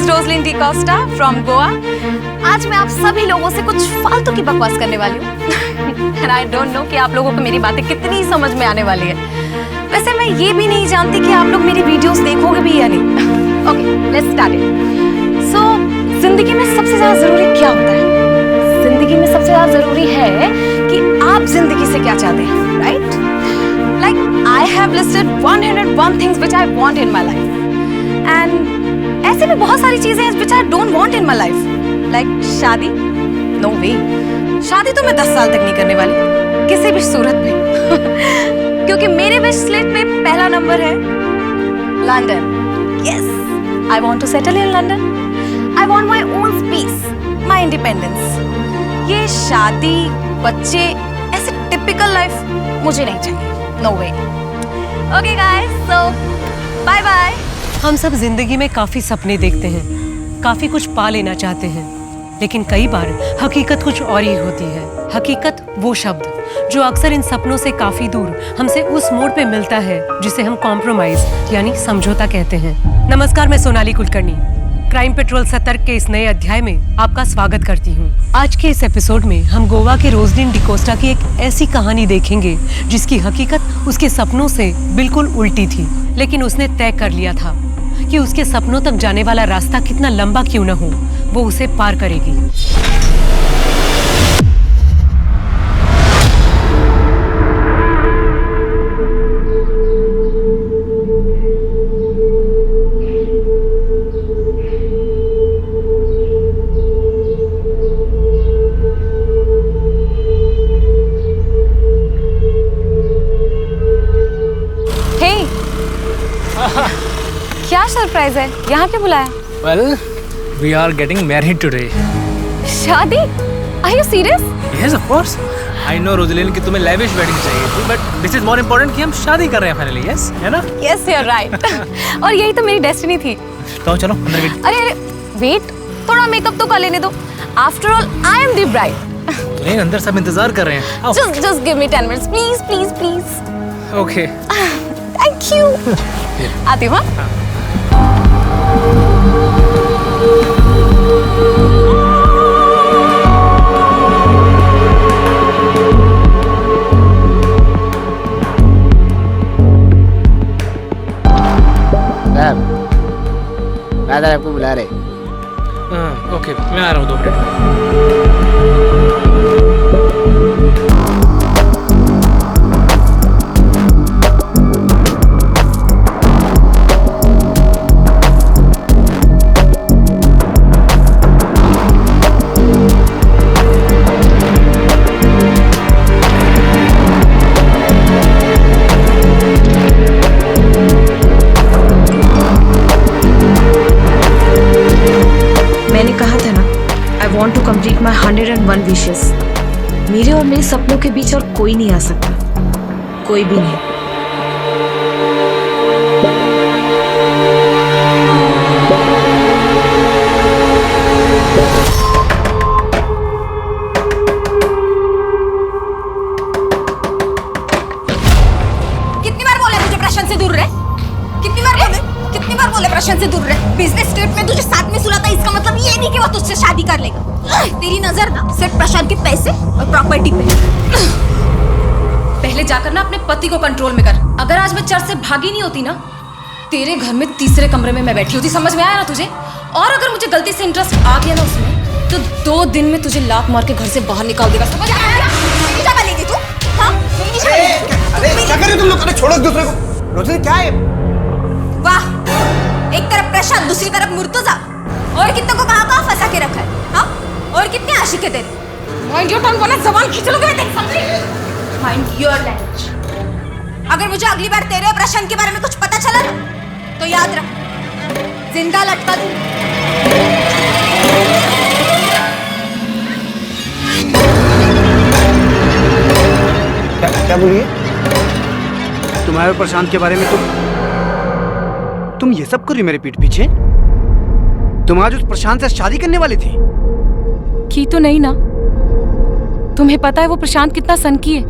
is Rosaline D'Costa from Goa. आज मैं आप सभी लोगों से कुछ फालतू की बकवास करने वाली हूँ and I don't know कि आप लोगों को मेरी बातें कितनी समझ में आने वाली है। वैसे मैं ये भी नहीं जानती कि आप लोग मेरी वीडियोस देखोगे भी या नहीं। Okay, let's start it. So, जिंदगी में सबसे ज़्यादा ज़रूरी क्या होता है? जिंदगी में सबसे ज़्यादा ज़रूरी है कि आप जिंदगी से क्या चाहते हैं, right? Like I have listed 101 things which I want in my life, and ऐसे भी बहुत सारी चीजें हैं which I don't want in my life. Like शादी, no way. शादी तो मैं 10 साल तक नहीं करने वाली, किसी भी सूरत में, क्योंकि मेरे विश लिस्ट में पहला नंबर है London. Yes, I want to settle in London. I want my own space, my independence. ये शादी, बच्चे, ऐसे typical life मुझे नहीं चाहिए. No way. Okay guys, so bye bye. हम सब जिंदगी में काफी सपने देखते हैं, काफी कुछ पा लेना चाहते हैं, लेकिन कई बार हकीकत कुछ और ही होती है. हकीकत वो शब्द जो अक्सर इन सपनों से काफी दूर हमसे उस मोड़ पे मिलता है जिसे हम कॉम्प्रोमाइज यानी समझौता कहते हैं. नमस्कार, मैं सोनाली कुलकर्णी क्राइम पेट्रोल सतर्क के इस नए अध्याय में आपका स्वागत करती हूँ. आज के इस एपिसोड में हम गोवा के रोजलिन डिकोस्टा की एक ऐसी कहानी देखेंगे जिसकी हकीकत उसके सपनों से बिल्कुल उल्टी थी, लेकिन उसने तय कर लिया था कि उसके सपनों तक जाने वाला रास्ता कितना लंबा क्यों न हो, वो उसे पार करेगी. क्या सरप्राइज है? यहाँ क्यों बुलाया? Well, we are getting married today. शादी? Are you serious? Yes, of course. I know Roslyn कि तुम्हें lavish wedding चाहिए थी, but this is more important कि हम शादी कर रहे हैं finally, yes? है ना? Yes, you're right. और यही तो मेरी डेस्टिनी थी. तो चलो अंदर गेट. अरे वेट, थोड़ा मेकअप तो कर लेने दो. After all, I am the bride. नहीं, अंदर सब इंतजार कर रहे हैं. आओ. Just give me 10 minutes, please, please, please. Okay. Thank you. आती हूँ. दादा आपको बुला रहे. ओके, मैं आ रहा हूँ 2 मिनट में. मैंने कहा था ना, I want to complete my 101 wishes. मेरे और मेरे सपनों के बीच और कोई नहीं आ सकता, कोई भी नहीं. कितनी बार बोले तुझे प्रशांत से दूर रहे? कितनी बार बोले प्रशांत से दूर रहे? बिजनेस ट्रिप में तुझे साथ में सुलाता, इसका मतलब ये नहीं कि वो तुझसे शादी कर लेगा. तेरी नजर ना सिर्फ प्रशांत के पैसे और प्रॉपर्टी पे. पहले जाकर ना अपने पति को कंट्रोल में कर. अगर आज मैं चर्च से भागी नहीं होती ना, तेरे घर में तीसरे कमरे में मैं बैठी होती. समझ में आया ना तुझे? और अगर मुझे गलती से इंटरेस्ट आ गया ना उसमें, तो 2 दिन में तुझे लात मार के घर से बाहर निकाल देगा. समझ आया? क्या बनेगी तू? हाँ? अरे क्या कर रहे हो तुम लोग? अरे छोड़ो एक दूसरे को. रोजलिन क्या है? वाह, एक तरफ प्रशांत, दूसरी तरफ मुर्तजा. और कितने को कहाँ फंसा के रखा है? हाँ? और कितने आशिक है तेरे? माइंड योर टंग, वरना जबान खींच लोगे मैं तेरी. समझी? Mind your language. अगर मुझे अगली बार तेरे और प्रशांत के बारे में कुछ पता चला ना, तो याद रख, जिंदा लटका दूं. क्या बोलिए? तुम्हारे और प्रशांत के बारे में तुम ये सब कर रही मेरे पीठ पीछे? तुम आज उस प्रशांत से शादी करने वाली थी? की तो नहीं ना. तुम्हें पता है वो प्रशांत कितना सनकी है.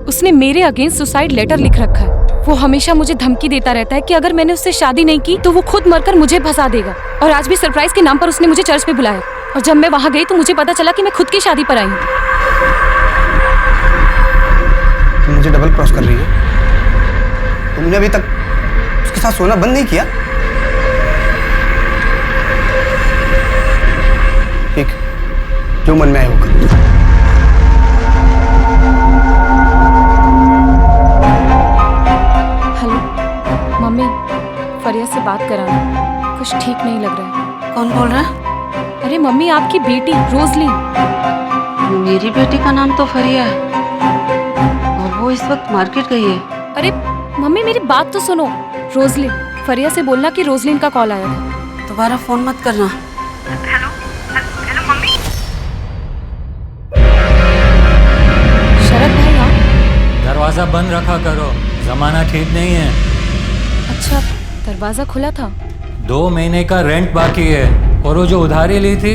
उसने मेरे अगेंस्ट सुसाइड लेटर लिख रखा है. वो हमेशा मुझे धमकी देता रहता है कि अगर मैंने उससे शादी नहीं की तो वो खुद मरकर मुझे फंसा देगा। और आज भी सरप्राइज के नाम पर उसने मुझे चर्च पे बुलाया, और जब मैं वहाँ गई तो मुझे पता चला कि मैं खुद की शादी पर आई हूँ। तुम मुझे डबल क्रॉस कर रही है। तुमने अभी तक उसके साथ सोना बंद नहीं किया? ठीक, जो मन में आए वो करो। मम्मी, फरिया से बात कराना, कुछ ठीक नहीं लग रहा है। कौन बोल रहा है? अरे मम्मी, आपकी बेटी रोजलिन। मेरी बेटी का नाम तो फरिया है और वो इस वक्त मार्केट गई है। अरे मम्मी, मेरी बात तो सुनो। रोजलिन, फरिया से बोलना कि रोजलिन का कॉल आया था। दोबारा फोन मत करना। शरद भाई, आप? दरवाजा बंद रखा करो, जमाना ठीक नहीं है। अच्छा, दरवाजा खुला था। 2 महीने का रेंट बाकी है और वो जो उधारी ली थी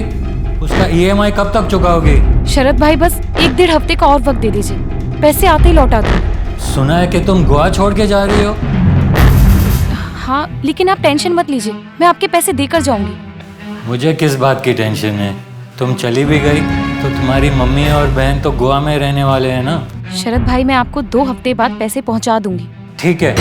उसका EMI कब तक चुकाओगी? शरद भाई, बस 1-1.5 हफ्ते का और वक्त दे दीजिए, पैसे आते ही लौटा दो। सुना है कि तुम गोवा छोड़ के जा रही हो। हाँ, लेकिन आप टेंशन मत लीजिए, मैं आपके पैसे देकर जाऊंगी। मुझे किस बात की टेंशन है? तुम चली भी गई तो तुम्हारी मम्मी और बहन तो गोवा में रहने वाले हैं ना। शरद भाई, मैं आपको 2 हफ्ते बाद पैसे पहुंचा दूंगी। ठीक है।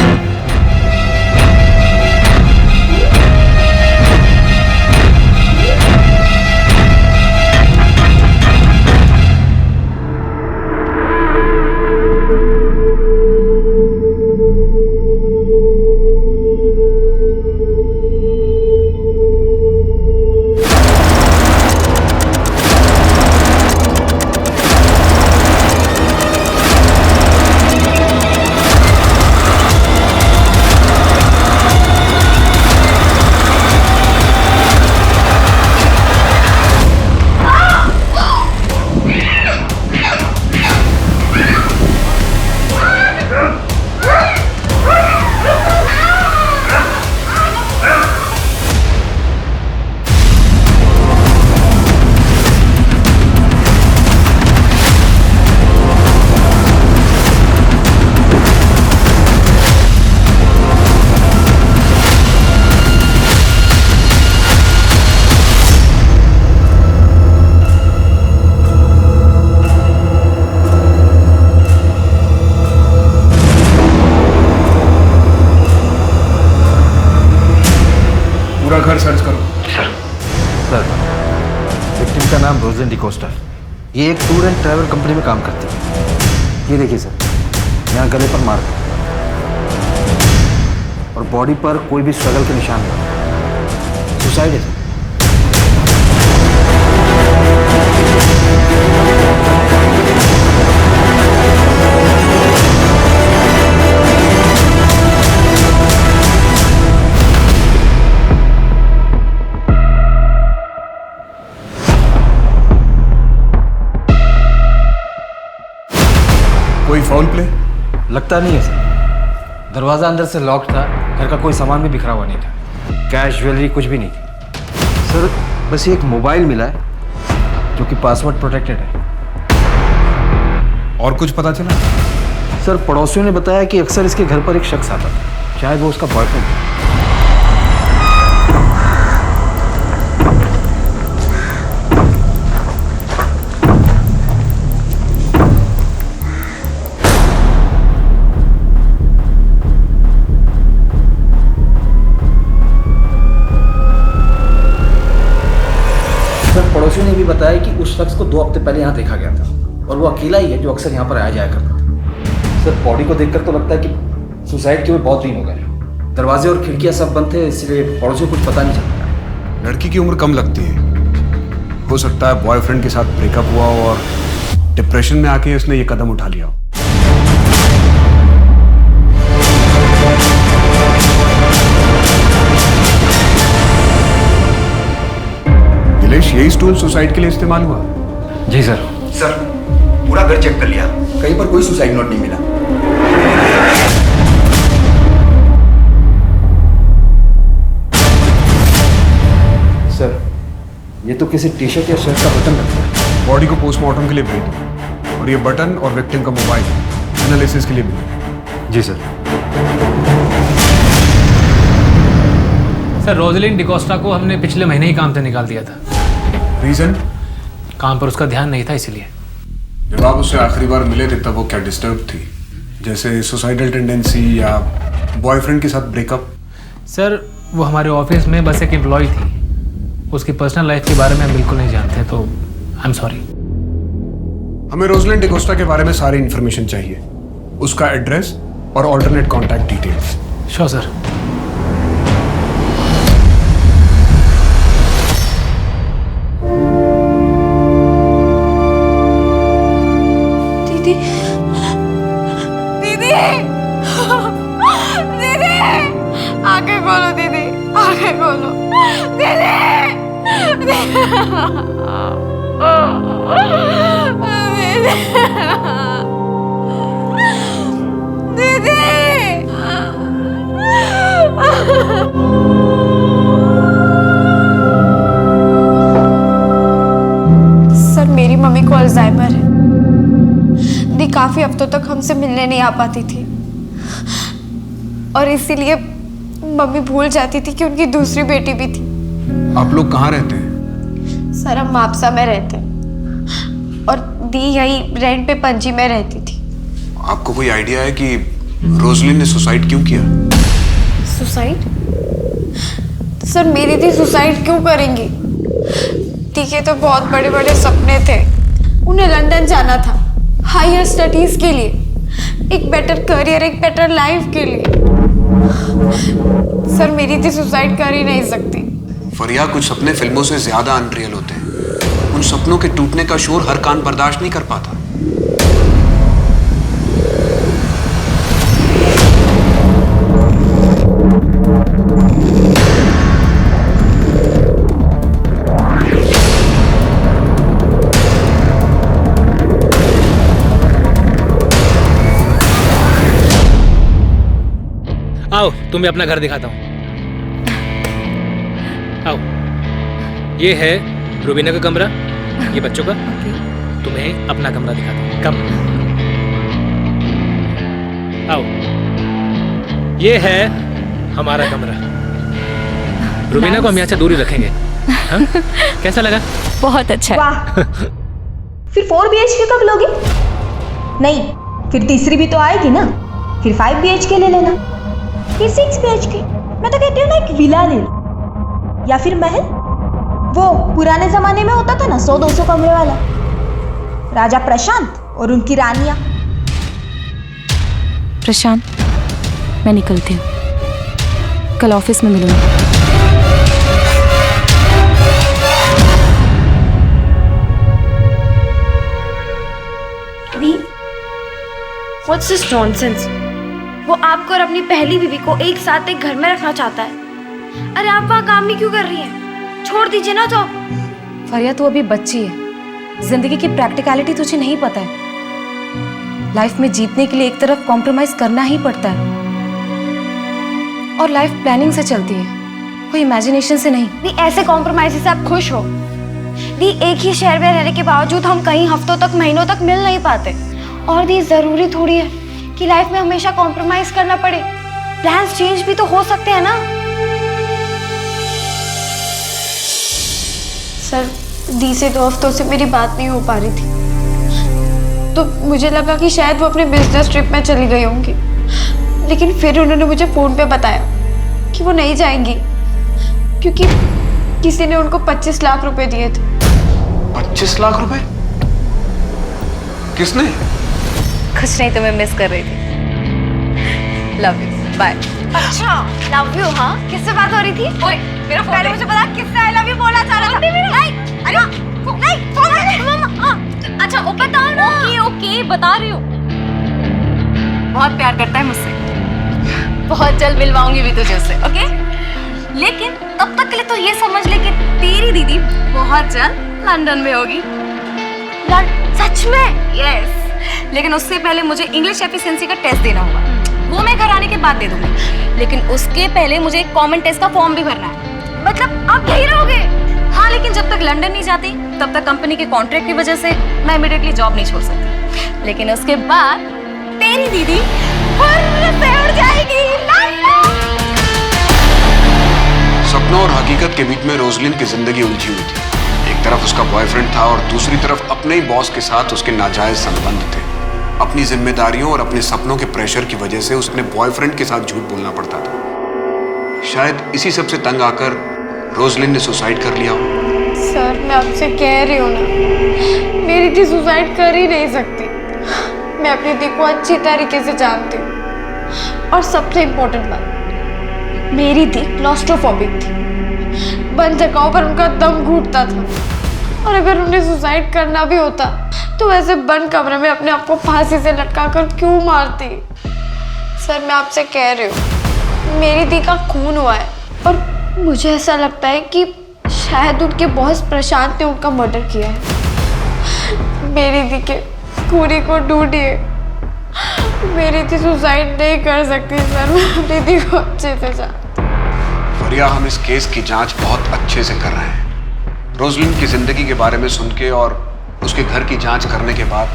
पूरा घर सर्च करो। सर, विक्टिम का नाम रोजलिन डिकोस्टा है। ये एक टूर एंड ट्रैवल कंपनी में काम करती है। ये देखिए सर, यहाँ गले पर मार्क है और बॉडी पर कोई भी स्ट्रगल के निशान नहीं। सुसाइड है सर। कोई फाउल प्ले? लगता नहीं है सर। दरवाज़ा अंदर से लॉक था, घर का कोई सामान भी बिखरा हुआ नहीं था, कैश ज्वेलरी कुछ भी नहीं थी सर। बस ये एक मोबाइल मिला है जो कि पासवर्ड प्रोटेक्टेड है। और कुछ पता चला? सर, पड़ोसियों ने बताया कि अक्सर इसके घर पर एक शख्स आता था, शायद वो उसका बॉयफ्रेंड था। पड़ोसियों ने भी बताया कि उस शख्स को 2 हफ्ते पहले यहाँ देखा गया था और वो अकेला ही है जो अक्सर यहाँ पर आया जाया करता था। सर, बॉडी को देखकर तो लगता है कि सुसाइड के हुए बहुत दिन हो गए। दरवाजे और खिड़कियाँ सब बंद थे, इसलिए पड़ोसियों को कुछ पता नहीं चलता। लड़की की उम्र कम लगती है, हो सकता है बॉयफ्रेंड के साथ ब्रेकअप हुआ और डिप्रेशन में आके उसने ये कदम उठा लिया। यही स्टूल सुसाइड के लिए इस्तेमाल हुआ? जी सर। सर, पूरा घर चेक कर लिया, कहीं पर कोई सुसाइड नोट नहीं मिला। सर, ये तो किसी टी-शर्ट या शर्ट का बटन लगता है। बॉडी को पोस्टमार्टम के लिए भेज दो और ये बटन और विक्टिम का मोबाइल एनालिसिस के लिए भेजो। जी सर। सर रोजलिन डिकोस्टा को हमने पिछले महीने ही काम से निकाल दिया था। रीजन? काम पर उसका ध्यान नहीं था इसलिए। जब आप उससे आखिरी बार मिले थे तब वो क्या डिस्टर्ब थी, जैसे सुसाइडल टेंडेंसी या बॉयफ्रेंड के साथ ब्रेकअप? सर वो हमारे ऑफिस में बस एक एम्प्लॉय थी, उसकी पर्सनल लाइफ के बारे में हम बिल्कुल नहीं जानते, तो आई एम सॉरी। हमें रोजलिन डिकोस्टा के बारे में सारी इन्फॉर्मेशन चाहिए, उसका एड्रेस और alternate contact details. Sure sir. दीदी दीदी दीदी आंखें खोलो दीदी, आंखें खोलो दीदी दीदी। सर मेरी मम्मी को अल्जाइमर है। दी काफी हफ्तों तक हमसे मिलने नहीं आ पाती थी और इसीलिए मम्मी भूल जाती थी कि उनकी दूसरी बेटी भी थी। आप लोग कहाँ रहते हैं? सर हम मापसा में रहते हैं और दी यही रेंट पे पणजी में रहती थी। आपको कोई आइडिया है कि रोजलिन ने सुसाइड क्यों किया? सुसाइड? सर मेरी दी सुसाइड क्यों करेंगी? दी के तो बहुत बड़े बड़े सपने थे। उन्हें लंदन जाना था हायर स्टडीज के लिए, एक बेटर करियर, एक बेटर लाइफ के लिए। सर मेरी दी सुसाइड कर ही नहीं सकती। फरिया, कुछ सपने फिल्मों से ज्यादा अनरियल होते हैं। उन सपनों के टूटने का शोर हर कान बर्दाश्त नहीं कर पाता। आओ तुम्हें अपना घर दिखाता हूँ। आओ, ये है रुबीना का कमरा, ये बच्चों का। तुम्हें अपना कमरा दिखाता हूँ। कम आओ, ये है हमारा कमरा। रुबीना को हम यहाँ से दूर ही रखेंगे। हाँ? कैसा लगा? बहुत अच्छा है। वाह। फिर 4 BHK कब लोगे? नहीं, फिर तीसरी भी तो आएगी ना। फिर 5 BHK ले लेना, फिर 6 BHK। मैं तो कहती हूँ ना, एक विला ले लो या फिर महल। वो पुराने जमाने में होता था ना 100-200 कमरे वाला, राजा प्रशांत और उनकी रानियां। प्रशांत, मैं निकलती हूँ, कल ऑफिस में मिलूंगी। What's this nonsense? वो आपको और अपनी पहली बीवी को एक साथ एक घर में रखना चाहता है। अरे आप वहाँ काम भी क्यों कर रही हैं? छोड़ दीजिए ना जॉब। फरिया, तू अभी बच्ची है, जिंदगी की प्रैक्टिकलिटी तुझे नहीं पता है। लाइफ में जीतने के लिए एक तरफ कॉम्प्रोमाइज करना ही पड़ता है, और लाइफ प्लानिंग से चलती है, कोई इमेजिनेशन से नहीं। दी ऐसे कॉम्प्रोमाइज से आप खुश हो? दी एक ही शहर में रहने के बावजूद हम कई हफ्तों तक, महीनों तक मिल नहीं पाते। और दी जरूरी थोड़ी है कि लाइफ में हमेशा कॉम्प्रोमाइज करना पड़े। प्लान्स चेंज भी तो हो सकते हैं ना। सर दी से 2 हफ्तों से मेरी बात नहीं हो पा रही थी, तो मुझे लगा कि शायद वो अपने बिजनेस ट्रिप में चली गई होंगी। लेकिन फिर उन्होंने मुझे फोन पे बताया कि वो नहीं जाएंगी, क्योंकि किसी ने उनको 25 लाख रुपए दिए थे। 25 लाख रुपए? किसने? कुछ नहीं, तुम्हें मिस कर रही थी। Love you, bye. अच्छा लव यू? हाँ, किससे बात हो रही थी? ओए मेरा फोन पहले मुझे बता, किससे आई लव यू बोलना चाह रहा था? नहीं, अरे नहीं, फोन नहीं। अच्छा वो बताओ ना। ओके ओके, बता रही हूँ। बहुत प्यार करता है मुझसे, बहुत जल्द मिलवाऊंगी भी तुझे उससे। ओके, लेकिन तब तक के लिए तो ये समझ ले कि तेरी दीदी बहुत जल्द लंदन में होगी। सच में? यस। लेकिन उससे पहले मुझे इंग्लिश एफिशिएंसी का टेस्ट देना होगा, वो मैं घर आने के बाद दे दूंगी। लेकिन उसके पहले मुझे एक कॉमन टेस्ट का फॉर्म भी भरना है। मतलब आप यही रहोगे? हाँ, लेकिन जब तक लंदन नहीं जाती तब तक कंपनी के कॉन्ट्रैक्ट की वजह से मैं इमीडिएटली जॉब नहीं छोड़ सकती। लेकिन उसके बाद तेरी दीदी फुर्र से उड़ जाएगी। शाहिद के बीच में रोजलिन की जिंदगी उलझी हुई थी। एक तरफ उसका बॉयफ्रेंड था और दूसरी तरफ अपने ही बॉस के साथ उसके नाजायज संबंध थे। अपनी जिम्मेदारियों और अपने सपनों के प्रेशर की वजह से उसने बॉयफ्रेंड के साथ झूठ बोलना पड़ता था। शायद इसी सब से तंग आकर रोजलिन ने सुसाइड कर लिया हो। सर मैं आपसे कह रही हूँ ना, मेरी दी सुसाइड कर ही नहीं सकती। मैं अपनी दी को अच्छी तरीके से जानती हूँ। और सबसे इम्पोर्टेंट बात, मेरी दी क्लॉस्ट्रोफोबिक थी। बंद जगहों पर उनका दम घुटता था और अगर उन्हें सुसाइड करना भी होता तो वैसे बंद कमरे में अपने आप को फांसी से लटका कर क्यों मारती। सर मैं आपसे कह रही हूँ, मेरी दी का खून हुआ है और मुझे ऐसा लगता है कि शायद उनके बॉस प्रशांत ने उनका मर्डर किया है। मेरी दी के खूनी को ढूंढिए। मेरी दी सुसाइड नहीं कर सकती सर, मैं अपनी दी को अच्छे से जानती हूँ। फरिया, हम इस केस की जांच बहुत अच्छे से कर रहे हैं। रोजलिन की जिंदगी के बारे में सुन के और उसके घर की जांच करने के बाद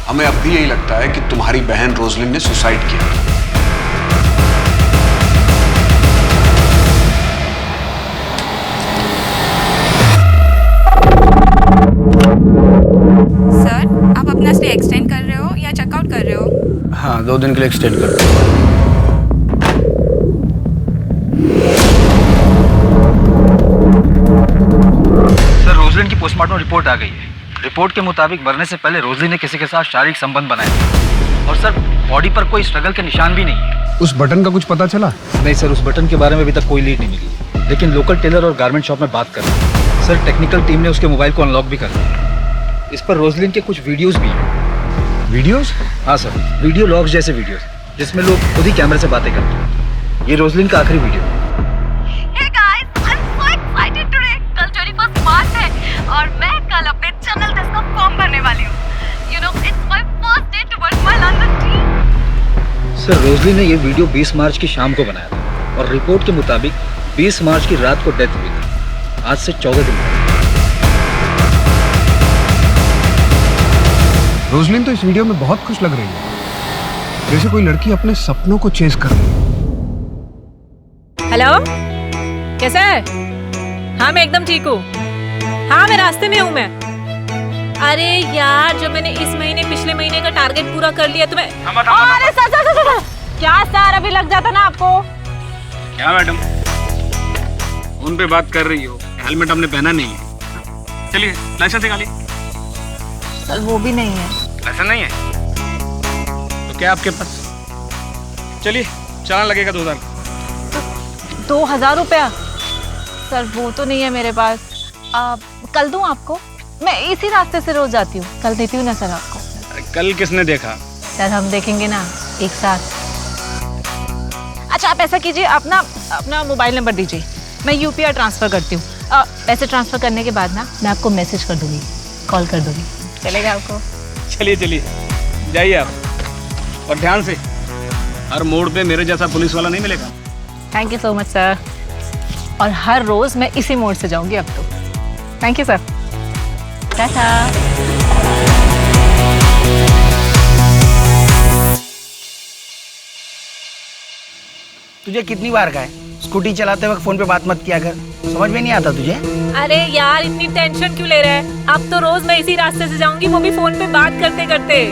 हमें अब भी यही लगता है कि तुम्हारी बहन रोजलिन ने सुसाइड किया। सर आप अपना स्टे एक्सटेंड कर रहे हो या चेकआउट कर रहे हो? हाँ, 2 दिन के लिए एक्सटेंड कर रहा हूँ। सर रोजलिन की पोस्टमार्टम रिपोर्ट आ गई है। रिपोर्ट के मुताबिक मरने से पहले रोजलिन ने किसी के साथ शारीरिक संबंध बनाए थे और सर बॉडी पर कोई स्ट्रगल के निशान भी नहीं है। उस बटन का कुछ पता चला? नहीं सर, उस बटन के बारे में अभी तक कोई लीड नहीं मिली, लेकिन लोकल टेलर और गारमेंट शॉप में बात कर रहे हैं। सर टेक्निकल टीम ने उसके मोबाइल को अनलॉक भी कर दिया। इस पर रोजलिन के कुछ वीडियोस भी हैं। वीडियोस? हाँ सर, वीडियो लॉग्स जैसे वीडियोस जिसमें लोग खुद ही कैमरे से बातें करते हैं। ये रोजलिन का आखिरी वीडियो है। Hey guys, I'm so excited today. कल 21 मार्च है और मैं कल अपने चैनल टेस्ट का फॉर्म भरने वाली हूँ। You know, it's my first day towards my London dream. Sir Roslyn ने ये वीडियो 20 मार्च की शाम को बनाया था और रिपोर्ट के मुताबिक 20 मार्च की रात को डेथ हुई थी। आज से 14 दिन पहले। रोजलिन तो इस वीडियो में बहुत खुश लग रही है, जैसे कोई लड़की अपने सपनों को चेस कर रही है। हेलो, कैसा है? हाँ मैं एकदम ठीक हूँ। हाँ मैं रास्ते में हूँ मैं। अरे यार, जो मैंने इस महीने पिछले महीने का टारगेट पूरा कर लिया तो मैं अरे सर क्या सर, अभी लग जाता ना आपको। क्या मैडम, फोन पे बात कर रही हो, हेलमेट हमने पहना नहीं है। चलिए लाइसेंस निकालिए। सर वो भी नहीं है। लाइसेंस नहीं है तो क्या आपके पास? चलिए चालान लगेगा 2000। 2000 रुपया? सर वो तो नहीं है मेरे पास। कल दूं आपको? मैं इसी रास्ते से रोज जाती हूँ, कल देती हूँ ना सर आपको। कल किसने देखा? सर हम देखेंगे ना एक साथ। अच्छा आप ऐसा कीजिए, अपना मोबाइल नंबर दीजिए, मैं यूपीआई ट्रांसफर करती हूँ। पैसे ट्रांसफर करने के बाद ना मैं आपको मैसेज कर दूंगी, कॉल कर दूंगी। चलेगा आपको? चलिए जाइए आप, और ध्यान से, हर मोड़ पे मेरे जैसा पुलिस वाला नहीं मिलेगा। Thank you so much sir. और हर रोज मैं इसी मोड़ से जाऊंगी अब तो। Thank you sir. टाटा। तुझे कितनी बार कहा है स्कूटी चलाते वक्त फोन पे बात मत किया कर, समझ में नहीं आता तुझे? अरे यार इतनी टेंशन क्यों ले रहा है? अब तो रोज मैं इसी रास्ते से जाऊंगी, वो भी फोन पे बात करते करते।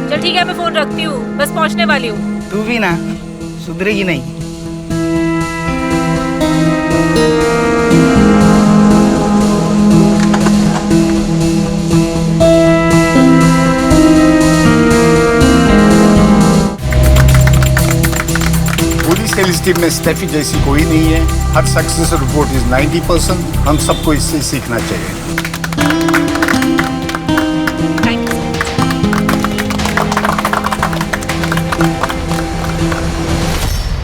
चल ठीक है, मैं फोन रखती हूँ, बस पहुँचने वाली हूँ। तू भी ना सुधरेगी नहीं। पुलिस के लिस्ट में स्टेफी जैसी कोई नहीं है। हर सक्सेस रिपोर्ट इज 90%। हम सबको इससे सीखना चाहिए।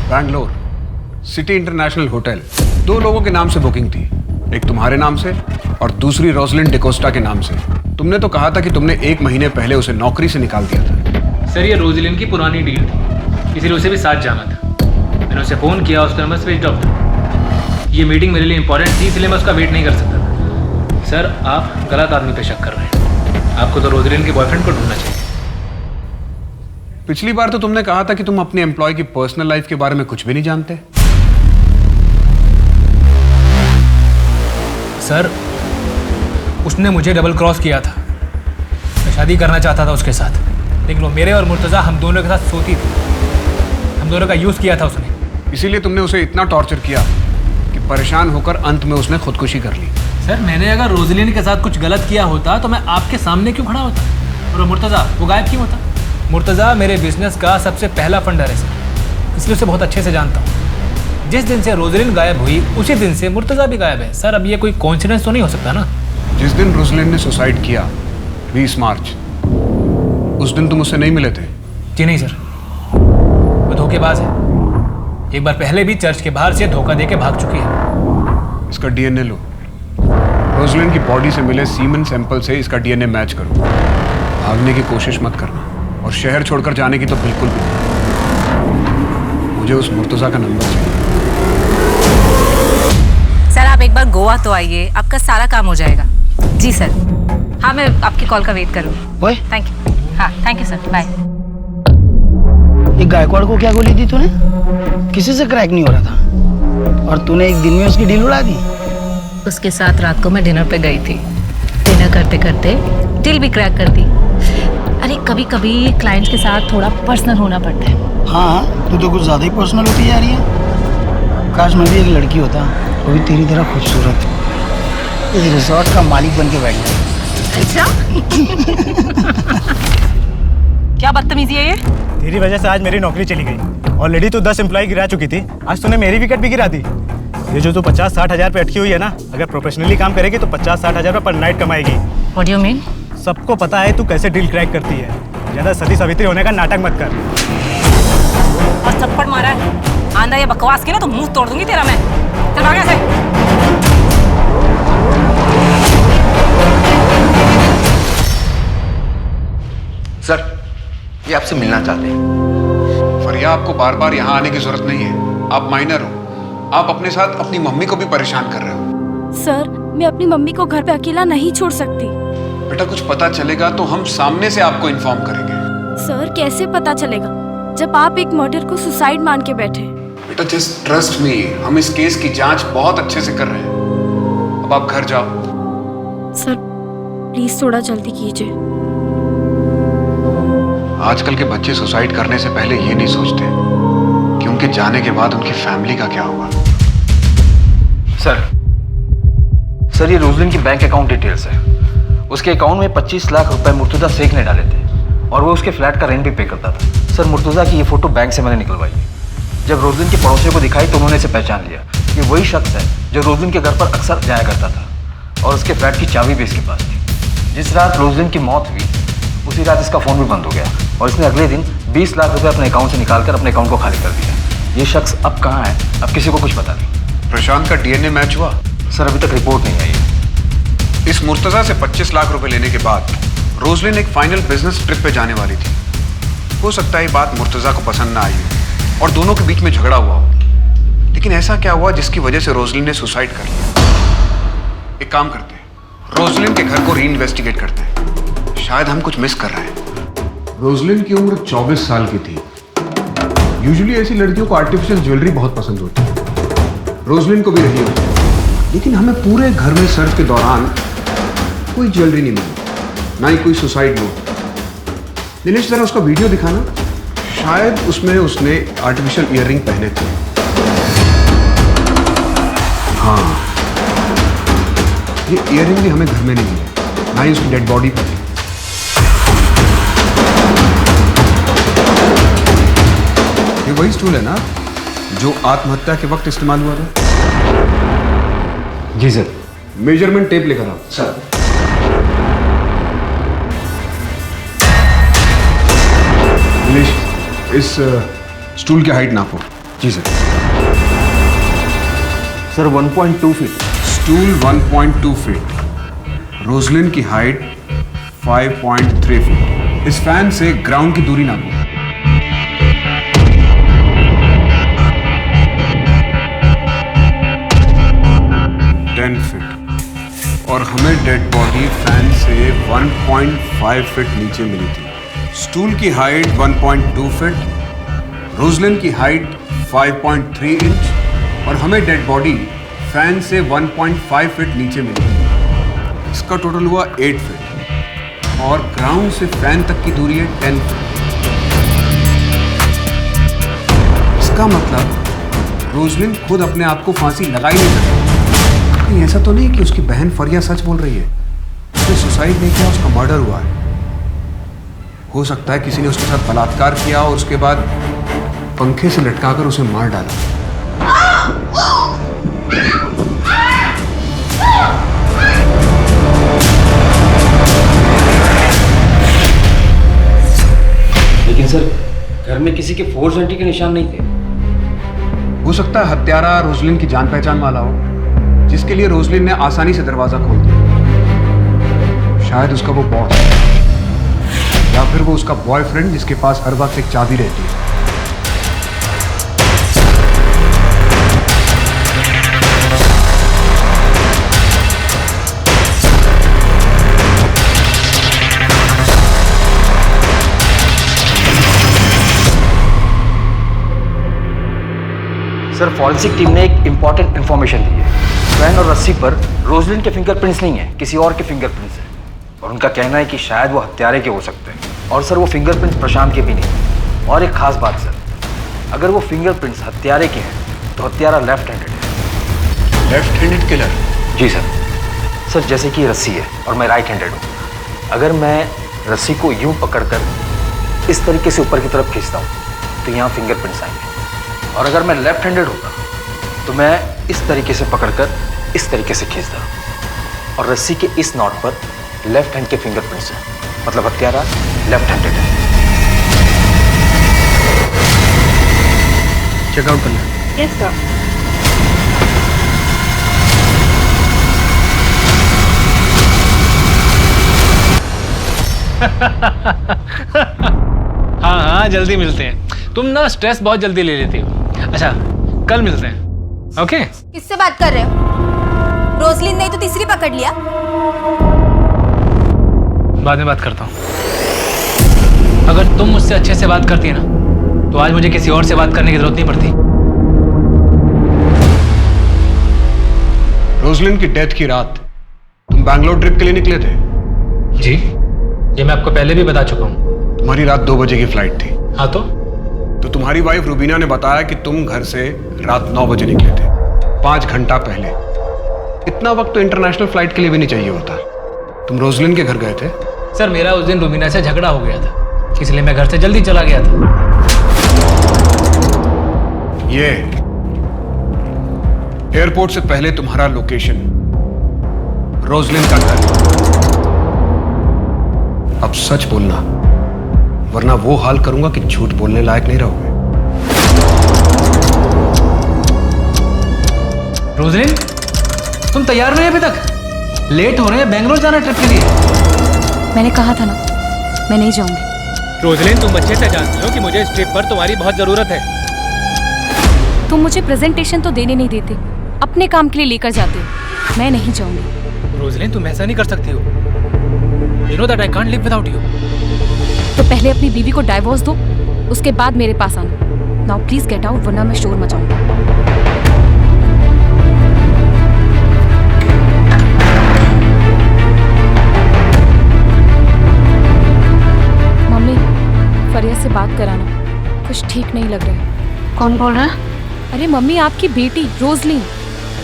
बैंगलोर सिटी इंटरनेशनल होटल, 2 लोगों के नाम से बुकिंग थी, एक तुम्हारे नाम से और दूसरी रोजलिन डिकोस्टा के नाम से। तुमने तो कहा था कि तुमने 1 महीने पहले उसे नौकरी से निकाल दिया था। सर ये रोजलिन की पुरानी डील थी, इसीलिए उसे भी साथ जाना था। मैंने उसे फ़ोन किया, उसका नंबर स्विच ऑफ था। ये मीटिंग मेरे लिए इंपॉर्टेंट थी, इसलिए मैं उसका वेट नहीं कर सकता था। सर आप गलत आदमी पे शक कर रहे हैं, आपको तो रोजलिन के बॉयफ्रेंड को ढूंढना चाहिए। पिछली बार तो तुमने कहा था कि तुम अपने एम्प्लॉय की पर्सनल लाइफ के बारे में कुछ भी नहीं जानते। सर उसने मुझे डबल क्रॉस किया था। मैं शादी करना चाहता था उसके साथ, लेकिन वो मेरे और मुर्तज़ा हम दोनों के साथ सोती थी। हम दोनों का यूज़ किया था उसने। इसीलिए तुमने उसे इतना टॉर्चर किया कि परेशान होकर अंत में उसने खुदकुशी कर ली। सर मैंने अगर रोजलिन के साथ कुछ गलत किया होता तो मैं आपके सामने क्यों खड़ा होता, और वो मुर्तज़ा वो गायब क्यों होता? मुर्तज़ा मेरे बिजनेस का सबसे पहला फंडर है सर, इसलिए उसे बहुत अच्छे से जानता हूँ। जिस दिन से रोजलिन गायब हुई उसी दिन से मुर्तज़ा भी गायब है। सर अब ये कोई कोइंसिडेंस तो नहीं हो सकता ना? जिस दिन रोजलिन ने सुसाइड किया 20 मार्च, उस दिन तुम उससे नहीं मिले थे? जी नहीं सर, वो धोखेबाज है। एक बार पहले भी चर्च के बाहर से धोखा देके भाग चुकी है। इसका डीएनए लो। रोजलिन की बॉडी से मिले सीमेन सैंपल से इसका डीएनए मैच करो। भागने की कोशिश मत करना, और शहर छोड़कर जाने की तो बिल्कुल भी नहीं। मुझे उस मुर्तज़ा का नंबर चाहिए। सर आप एक बार गोवा तो आइए, आपका सारा काम हो जाएगा। जी सर। हाँ मैं आपकी कॉल का वेट करूँगी। Thank you. हाँ थैंक यू सर, बाय। ये गायकवाड़ को क्या गोली दी तूने? किसी से क्रैक नहीं हो रहा था, और तूने एक दिन में उसकी डील उड़ा दी। उसके साथ रात को मैं डिनर पे गई थी। डिनर करते करते डील भी क्रैक कर दी। अरे कभी कभी क्लाइंट्स के साथ थोड़ा पर्सनल होना पड़ता है। हाँ तू तो कुछ ज़्यादा ही पर्सनल होती जा रही है। काश मैं भी एक लड़की होता, वो भी तेरी तरह खूबसूरत, इस रिजॉर्ट का मालिक बन के बैठ जाए। अच्छा क्या बदतमीजी है ये? तेरी वजह से आज मेरी नौकरी चली गई। ऑलरेडी तू 10 एम्प्लॉय गिरा चुकी थी, आज तूने मेरी विकेट भी गिरा दी। ये जो तू 50-60 हज़ार पे अटकी हुई है ना, अगर प्रोफेशनली काम करेगी तो 50-60 हज़ार पर night कमाएगी। What do you mean? सबको पता है तू कैसे डील क्रैक करती है। ज़्यादा सती सावित्री होने का नाटक मत कर। और थप्पड़ मारा है आंधा ये बकवास की ना तो मुंह तोड़ दूंगी तेरा मैं। चल भाग यहाँ से। सर ये आपसे मिलना चाहते हैं। फरिया, आपको बार बार यहाँ आने की जरूरत नहीं है। आप माइनर हो, आप अपने साथ अपनी मम्मी को भी परेशान कर रहे हो। सर मैं अपनी मम्मी को घर पे अकेला नहीं छोड़ सकती। बेटा कुछ पता चलेगा तो हम सामने से आपको इन्फॉर्म करेंगे। सर कैसे पता चलेगा जब आप एक मर्डर को सुसाइड मान के बैठे? बेटा जस्ट ट्रस्ट मी, हम इस केस की जांच बहुत अच्छे से कर रहे हैं। अब आप घर जाओ। सर प्लीज थोड़ा जल्दी कीजिए। आजकल के बच्चे सुसाइड करने से पहले ये नहीं सोचते कि उनके जाने के बाद उनकी फैमिली का क्या होगा। सर ये रोजलिन की बैंक अकाउंट डिटेल्स है। उसके अकाउंट में 25 लाख रुपए मुर्तुजा शेख ने डाले थे, और वो उसके फ्लैट का रेंट भी पे करता था। सर मुर्तुजा की ये फोटो बैंक से मैंने निकलवाई है। जब रोजलिन के पड़ोसियों को दिखाई तो उन्होंने इसे पहचान लिया। ये वही शख्स है जो रोजलिन के घर पर अक्सर जाया करता था, और उसके फ्लैट की चाबी भी इसके पास थी। जिस रात रोजलिन की मौत हुई उसी रात इसका फ़ोन भी बंद हो गया, और इसने अगले दिन 20 लाख रुपए अपने अकाउंट से निकालकर अपने अकाउंट को खाली कर दिया। ये शख्स अब कहाँ है, अब किसी को कुछ पता नहीं। प्रशांत का डीएनए मैच हुआ? सर अभी तक रिपोर्ट नहीं आई है। इस मुर्तजा से 25 लाख रुपए लेने के बाद रोजलिन एक फाइनल बिजनेस ट्रिप पे जाने वाली थी। हो सकता है ये बात मुर्तजा को पसंद ना आई हो और दोनों के बीच में झगड़ा हुआ हो। लेकिन ऐसा क्या हुआ जिसकी वजह से रोजलिन ने सुसाइड कर लिया? एक काम करते हैं, रोजलिन के घर को री-इन्वेस्टिगेट करते हैं। शायद हम कुछ मिस कर रहे हैं। रोजलिन की उम्र 24 साल की थी। यूजुअली ऐसी लड़कियों को आर्टिफिशियल ज्वेलरी बहुत पसंद होती है, रोजलिन को भी रही होती है। लेकिन हमें पूरे घर में सर्च के दौरान कोई ज्वेलरी नहीं मिली, ना ही कोई सुसाइड नोट। दिनेश जरा उसका वीडियो दिखाना, शायद उसमें उसने आर्टिफिशियल ईयररिंग पहने थे। हाँ ये ईयररिंग भी हमें घर में नहीं मिली, ना ही उसकी डेड बॉडी पर। ये वही स्टूल है ना जो आत्महत्या के वक्त इस्तेमाल हुआ था? जी सर। मेजरमेंट टेप लेकर आओ। सर दिनेश इस स्टूल की हाइट नापो। जी sir. Sir 1.2 feet. Stool 1.2 feet, Roslyn की हाइट 5.3 फीट। इस फैन से ग्राउंड की दूरी नापो। 10 फीट। और हमें डेड बॉडी फैन से 1.5 फीट नीचे मिली थी। स्टूल की हाइट 1.2 फीट, रोजलिन की हाइट 5.3 इंच, और हमें डेड बॉडी फैन से 1.5 फीट नीचे मिली। इसका टोटल हुआ 8 फीट और ग्राउंड से फैन तक की दूरी है 10 फीट। इसका मतलब रोजलिन खुद अपने आप को फांसी लगा ही नहीं सकती। कहीं ऐसा तो नहीं कि उसकी बहन फरिया सच बोल रही है, उसने सुसाइड नहीं किया, उसका मर्डर हुआ है। हो सकता है किसी ने उसके साथ बलात्कार किया और उसके बाद पंखे से लटकाकर उसे मार डाला। लेकिन सर घर में किसी के फोर्स एंट्री के निशान नहीं थे। हो सकता है हत्यारा रोजलिन की जान पहचान वाला हो, जिसके लिए रोजलिन ने आसानी से दरवाजा खोल दिया। शायद उसका वो बॉस या फिर वो उसका बॉयफ्रेंड जिसके पास हर वक्त एक चाबी रहती है। सर फॉरेंसिक टीम ने एक इंपॉर्टेंट इंफॉर्मेशन दी है। फैन और रस्सी पर रोजलिन के फिंगरप्रिंट्स नहीं है, किसी और के फिंगरप्रिंट्स हैं। और उनका कहना है कि शायद वो हत्यारे के हो सकते हैं। और सर वो फिंगरप्रिंट्स प्रशांत के भी नहीं। और एक खास बात सर, अगर वो फिंगरप्रिंट्स हत्यारे के हैं तो हत्यारा लेफ्ट हैंडेड है। Left handed killer? जी सर। सर जैसे कि रस्सी है और मैं राइट हैंडेड हूँ, अगर मैं रस्सी को यूं पकड़कर इस तरीके से ऊपर की तरफ खींचता हूँ तो यहाँ फिंगरप्रिंट्स आएंगे। और अगर मैं लेफ्ट हैंडेड होता तो मैं इस तरीके से पकड़कर इस तरीके से खींचता और रस्सी के इस नॉट पर लेफ्ट हैंड के फिंगरप्रिंट्स हैं, मतलब हत्यारा लेफ्ट हैंडेड है। चेकआउट करना। Yes sir. हाँ हाँ जल्दी मिलते हैं। तुम ना स्ट्रेस बहुत जल्दी ले लेती हो। अच्छा कल मिलते हैं। ओके? किससे बात कर रहे हो? रोजलिन नहीं तो तीसरी पकड़ लिया। बाद में बात करता हूँ। अगर तुम मुझसे अच्छे से बात करती है ना तो आज मुझे किसी और से बात करने की जरूरत नहीं पड़ती। रोजलिन की डेथ की रात तुम बैंगलोर ट्रिप के लिए निकले थे? जी, ये मैं आपको पहले भी बता चुका हूँ। तुम्हारी रात 2 बजे की फ्लाइट थी। हाँ तो तुम्हारी वाइफ रुबीना ने बताया कि तुम घर से रात 9 बजे निकले थे, 5 घंटा पहले। इतना वक्त तो इंटरनेशनल फ्लाइट के लिए भी नहीं चाहिए होता। तुम रोजलिन के घर गए थे? सर मेरा उस दिन रुबीना से झगड़ा हो गया था, इसलिए मैं घर से जल्दी चला गया था। ये एयरपोर्ट से पहले तुम्हारा लोकेशन रोजलिन का घर। अब सच बोलना, वरना वो हाल करूंगा कि झूठ बोलने लायक नहीं रहोगे। रोजलिन, तुम तैयार नहीं अभी तक? लेट हो रहे हैं बेंगलोर जाना ट्रिप के लिए। मैंने कहा था ना, मैं नहीं जाऊंगी। रोजलिन, तुम अच्छे से जानती हो कि मुझे इस ट्रिप पर तुम्हारी बहुत जरूरत है। तुम मुझे प्रेजेंटेशन तो देने नहीं देते, अपने काम के लिए लेकर जाते हो। मैं नहीं जाऊंगी। रोजलिन, तुम ऐसा नहीं कर सकती हो। You know that I can't live without you. तो पहले अपनी बीवी को डाइवोर्स दो, उसके बाद मेरे पास आना। नाउ प्लीज गेट आउट, वरना मैं शोर मचाऊंगा। मम्मी, फरिया से बात कराना, कुछ ठीक नहीं लग रहा है। कौन बोल रहा है? अरे मम्मी, आपकी बेटी रोजलिन।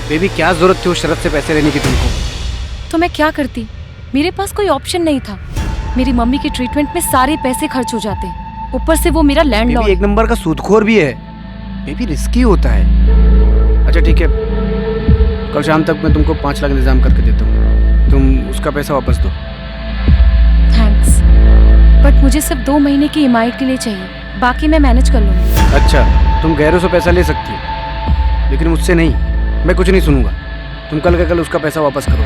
बेबी, क्या जरूरत थी उस शरत से पैसे लेने की तुमको? तो मैं क्या करती, मेरे पास कोई ऑप्शन नहीं था। मेरी मम्मी की ट्रीटमेंट में सारे पैसे खर्च हो जाते हैं, ऊपर से वो मेरा लैंडलॉर्ड। एक नंबर का सूदखोर भी है। बेबी रिस्की होता है। अच्छा ठीक है, कल शाम तक मैं तुमको 5 लाख इंतजाम करके देता हूँ, तुम उसका पैसा वापस दो। थैंक्स, बट मुझे सिर्फ 2 महीने की ईएमआई के लिए चाहिए, बाकी मैं मैनेज कर लूँगी। अच्छा, तुम गैरों से पैसा ले सकती हो, लेकिन मुझसे नहीं। मैं कुछ नहीं सुनूंगा। तुम कल का कल उसका पैसा वापस करो।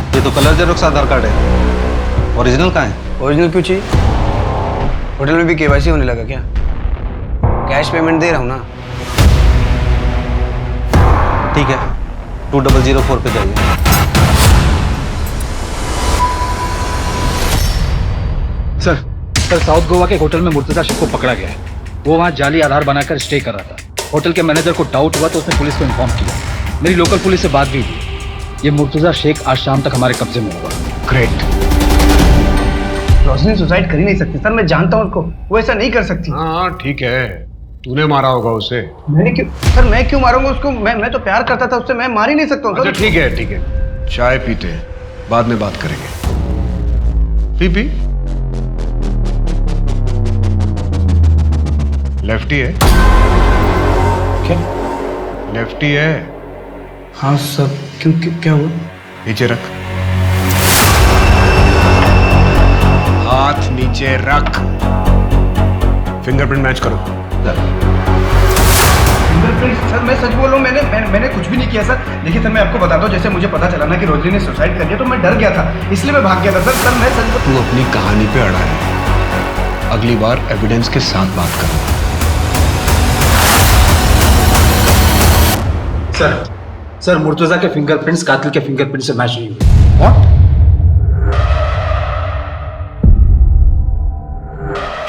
ये तो कलर जेरोक्स आधार कार्ड है, ओरिजिनल कहाँ है? ओरिजिनल क्यों चाहिए? होटल में भी केवाईसी होने लगा क्या? कैश पेमेंट दे रहा हूँ ना। ठीक है, 2004 पे जाइए। सर साउथ गोवा के होटल में मुर्तजा शेख को पकड़ा गया है। वो वहाँ जाली आधार बनाकर स्टे कर रहा था। होटल के मैनेजर को डाउट हुआ तो उसने पुलिस को इन्फॉर्म किया। मेरी लोकल पुलिस से बात भी हुई। ये मुर्तुजा शेख आज शाम तक हमारे कब्जे में होगा। ग्रेट। रोशनी सुसाइड कर ही नहीं सकती सर, मैं जानता हूँ उसको, वो ऐसा नहीं कर सकती। हाँ ठीक है, तूने मारा होगा उसे। मैंने क्यों सर, मैं क्यों मारूंगा उसको? मैं तो प्यार करता था उससे, मैं मार ही नहीं सकता हूँ। अच्छा ठीक है ठीक है, चाय पीते हैं, बाद में बात करेंगे। पी लेफ्टी है क्या? लेफ्टी है। हाँ सर, क्यों क्या हुआ? नीचे रख, हाथ नीचे रख। फिंगरप्रिंट मैच करो। फिंगरप्रिंट सर, मैं सच बोल रहा हूँ, मैंने कुछ भी नहीं किया सर। देखिए सर, मैं आपको बता दूं, जैसे मुझे पता चला ना कि रोजली ने सुसाइड कर लिया तो मैं डर गया था, इसलिए मैं भाग गया था सर। मैं सच तू अपनी कहानी पे अड़ा है, अगली बार एविडेंस के साथ बात कर। सर मुर्तुजा के फिंगरप्रिंट्स कातिल के फिंगरप्रिंट से मैच नहीं हुए। व्हाट?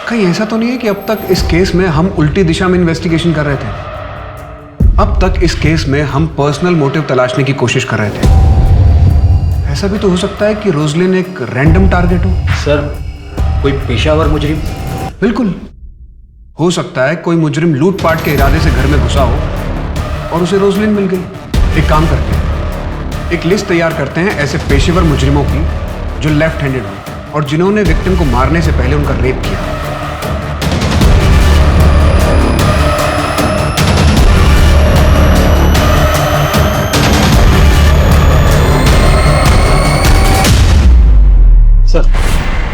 कहीं ऐसा तो नहीं है कि अब तक इस केस में हम उल्टी दिशा में इन्वेस्टिगेशन कर रहे थे? अब तक इस केस में हम पर्सनल मोटिव तलाशने की कोशिश कर रहे थे। ऐसा भी तो हो सकता है कि रोजलिन एक रैंडम टारगेट हो। सर, कोई पेशावर मुजरिम? बिल्कुल हो सकता है कोई मुजरिम लूटपाट के इरादे से घर में घुसा हो और उसे रोजलिन मिल गई। एक काम करते हैं, एक लिस्ट तैयार करते हैं ऐसे पेशेवर मुजरिमों की जो लेफ्ट हैंडेड हो और जिन्होंने विक्टिम को मारने से पहले उनका रेप किया।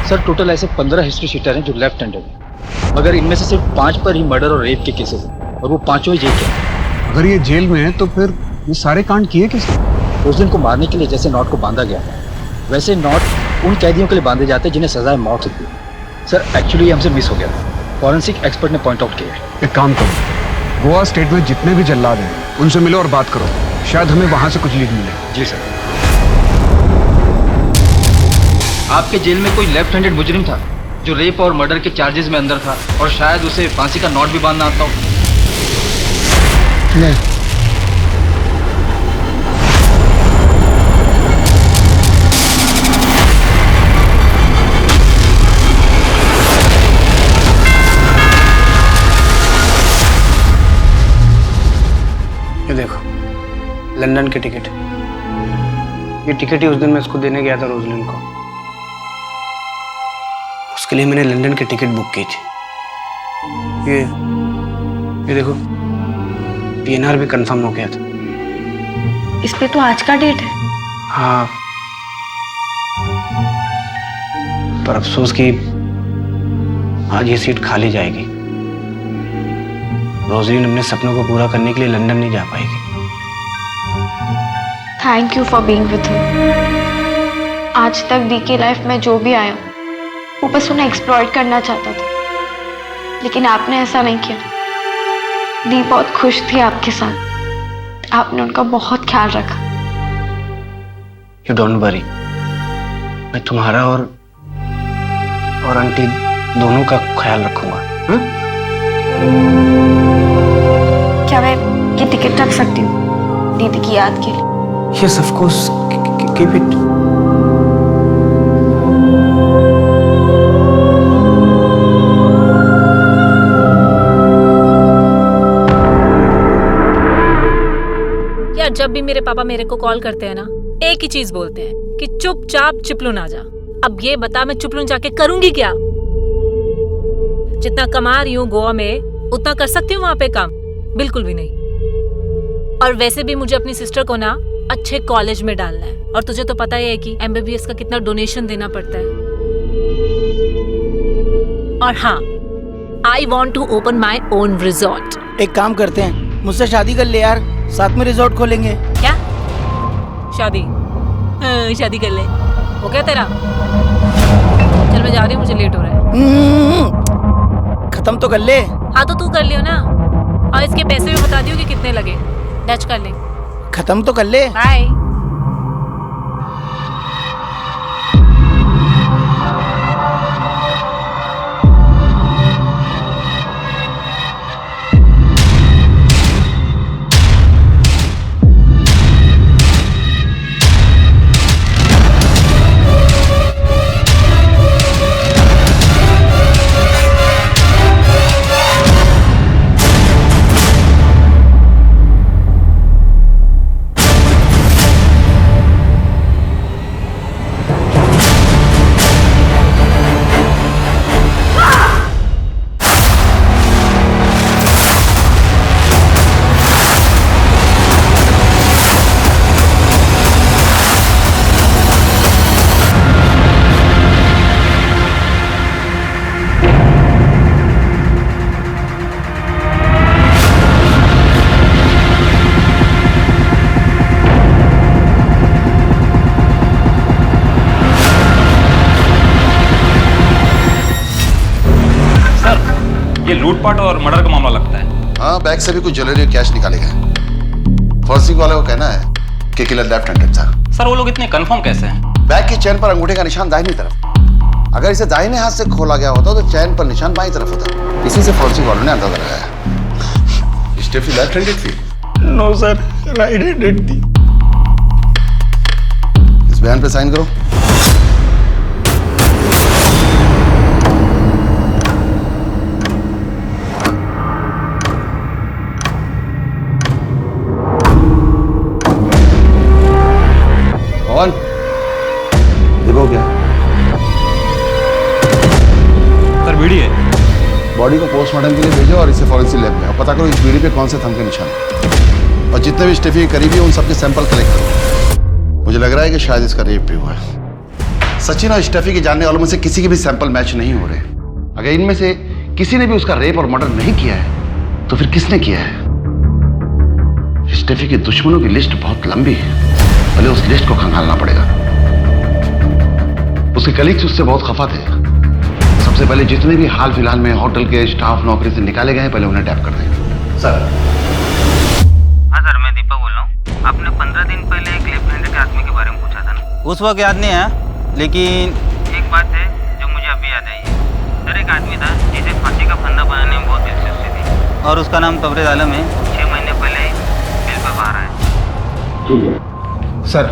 सर टोटल ऐसे 15 हिस्ट्री शीटर हैं जो लेफ्ट हैंडेड हैं, मगर इनमें से सिर्फ 5 पर ही मर्डर और रेप के केसेस हैं और वो 5 ही जेल के हैं। अगर ये जेल में है तो फिर ये सारे कांड किए किसने? उस दिन को मारने के लिए जैसे नॉट को बांधा गया था वैसे नॉट उन कैदियों के लिए बांधे जाते हैं जिन्हें सजाए मौत होती है। सर एक्चुअली हमसे मिस हो गया था, फॉरेंसिक एक्सपर्ट ने पॉइंट आउट किया है। एक काम करो, गोवा स्टेट में जितने भी जल्लाद हैं उनसे मिलो और बात करो, शायद हमें वहां से कुछ लीड मिले। जी सर। आपके जेल में कोई लेफ्ट हैंडेड मुजरिम था जो रेप और मर्डर के चार्जेस में अंदर था और शायद उसे फांसी का नॉट भी बांधना आता हो? नहीं। ये देखो, लंदन की टिकट। ये टिकट ही उस दिन मैं इसको देने गया था रोजलिन को। उसके लिए मैंने लंदन की टिकट बुक की थी। ये देखो, पीएनआर भी कंफर्म हो गया था। इस पे तो आज का डेट है। हाँ, पर अफसोस कि आज ये सीट खाली जाएगी। रोजलिन अपने सपनों को पूरा करने के लिए लंदन नहीं जा पाएगी। Thank you for being with me. आज तक दी की लाइफ में जो भी आया वो बस उन्हें एक्सप्लॉइट करना चाहता था, लेकिन आपने ऐसा नहीं किया। दी बहुत खुश थी आपके साथ, आपने उनका बहुत ख्याल रखा। यू डोंट वरी, मैं तुम्हारा और आंटी दोनों का ख्याल रखूंगा। क्या मैं ये टिकट रख सकती हूँ दीदी की याद के लिए? Yes of course, keep it. यार जब भी मेरे पापा मेरे को कॉल करते हैं ना, एक ही चीज बोलते हैं कि चुपचाप चिपलू ना जा। अब ये बता मैं चिपलू जाके करूंगी क्या? जितना कमा रही हूँ गोवा में उतना कर सकती हूँ वहां पे काम? बिल्कुल भी नहीं। और वैसे भी मुझे अपनी सिस्टर को ना अच्छे कॉलेज में डालना है, और तुझे तो पता ही है कि MBBS का कितना डोनेशन देना पड़ता है। और हाँ, I want to open my own resort. एक काम करते हैं, मुझसे शादी कर ले यार, साथ में रिजॉर्ट खोलेंगे। क्या शादी? शादी कर ले, हो क्या तेरा? चल मैं जा रही हूँ, मुझे लेट हो रहा है। खत्म तो कर ले। हाँ तो तू कर लियो ना, और इसके पैसे भी बता दियो कि कितने लगे। डच कर ले। खत्म तो कर ले। बाय। लूटपाट और मर्डर का मामला लगता है। हाँ, बैग से भी कुछ ज्वेलरी और कैश निकाले गए। फॉरेंसिक वाले को कहना है कि किलर लेफ्ट हैंडेड था। सर वो लोग इतने कंफर्म कैसे हैं? बैग की चैन पर अंगूठे का निशान दाहिनी तरफ। अगर इसे दाहिने हाथ से खोला गया होता तो चैन पर निशान बाईं तरफ होता। इसी से फॉरेंसिक वालों ने अंदाजा लगाया। स्टेफी लेफ्ट हैंडेड थी? नो सर, राइट हैंडेड थी। इस बयान पे साइन करो। पवन, देखो क्या सर बीड़ी है। बॉडी को पोस्टमार्टम के लिए भेजो और इसे फॉरेंसिक लैब में, और पता करो इस बीड़ी पे कौन से थंब के निशान हैं। और जितने भी स्टेफी के करीबी हैं उन सबके सैंपल कलेक्ट करो। मुझे लग रहा है कि शायद इसका रेप भी हुआ है। सचिन और स्टेफी के जानने वालों में से किसी के भी सैंपल मैच नहीं हो रहे। अगर इनमें से किसी ने भी उसका रेप और मर्डर नहीं किया है तो फिर किसने किया है? स्टेफी के दुश्मनों की लिस्ट बहुत लंबी है, पहले उस लिस्ट को खंगालना पड़ेगा। उसके कलीग्स उससे बहुत खफा थे। सबसे पहले जितने भी हाल फिलहाल में होटल के स्टाफ नौकरी से निकाले गए हैं पहले उन्हें टैप कर दें। सर। हाँ सर, मैं दीपक बोल रहा हूँ। आपने 15 दिन पहले एक लेफ्ट हैंडेड के आदमी के बारे में पूछा था ना? उस वक्त याद नहीं है, लेकिन एक बात है जो मुझे अभी याद आई है। सर एक आदमी था जिसे फांसी का फंदा बनाने में बहुत दिलचस्पी थी, और उसका नाम तबरेज आलम है। 6 महीने पहले जेल पर बाहर आया। सर,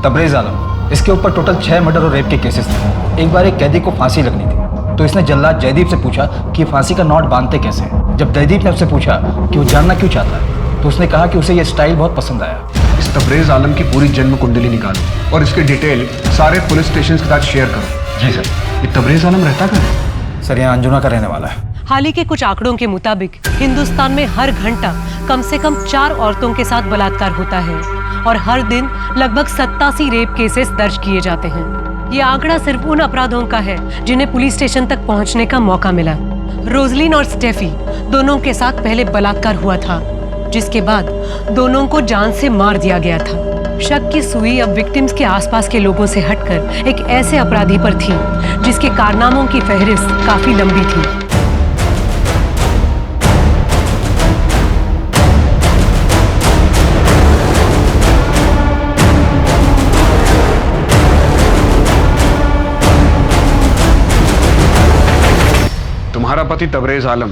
तबरेज आलम, इसके ऊपर टोटल 6 मर्डर और रेप के केसेस थे। एक बार एक कैदी को फांसी लगनी थी तो इसने जल्लाद जयदीप से पूछा कि फांसी का नॉट बांधते कैसे हैं। जब जयदीप ने उससे पूछा कि वो जानना क्यों चाहता है तो उसने कहा कि उसे ये स्टाइल बहुत पसंद आया। इस तबरेज आलम की पूरी जन्म कुंडली निकालो और इसके डिटेल सारे पुलिस स्टेशन के साथ शेयर करो। जी सर। ये तबरेज आलम रहता कहाँ है? सर यहाँ अंजुना का रहने वाला है। हाल ही के कुछ आंकड़ों के मुताबिक हिंदुस्तान में हर घंटा कम से कम 4 औरतों के साथ बलात्कार होता है और हर दिन लगभग 87 रेप केसेस दर्ज किए जाते हैं। ये आंकड़ा सिर्फ उन अपराधों का है जिन्हें पुलिस स्टेशन तक पहुंचने का मौका मिला। रोजलिन और स्टेफी दोनों के साथ पहले बलात्कार हुआ था, जिसके बाद दोनों को जान से मार दिया गया था। शक की सुई अब विक्टिम्स के आसपास के लोगों से हटकर एक ऐसे अपराधी पर थी जिसके कारनामों की फहरिस्त काफी लंबी थी। तुम्हारा पति तबरेज आलम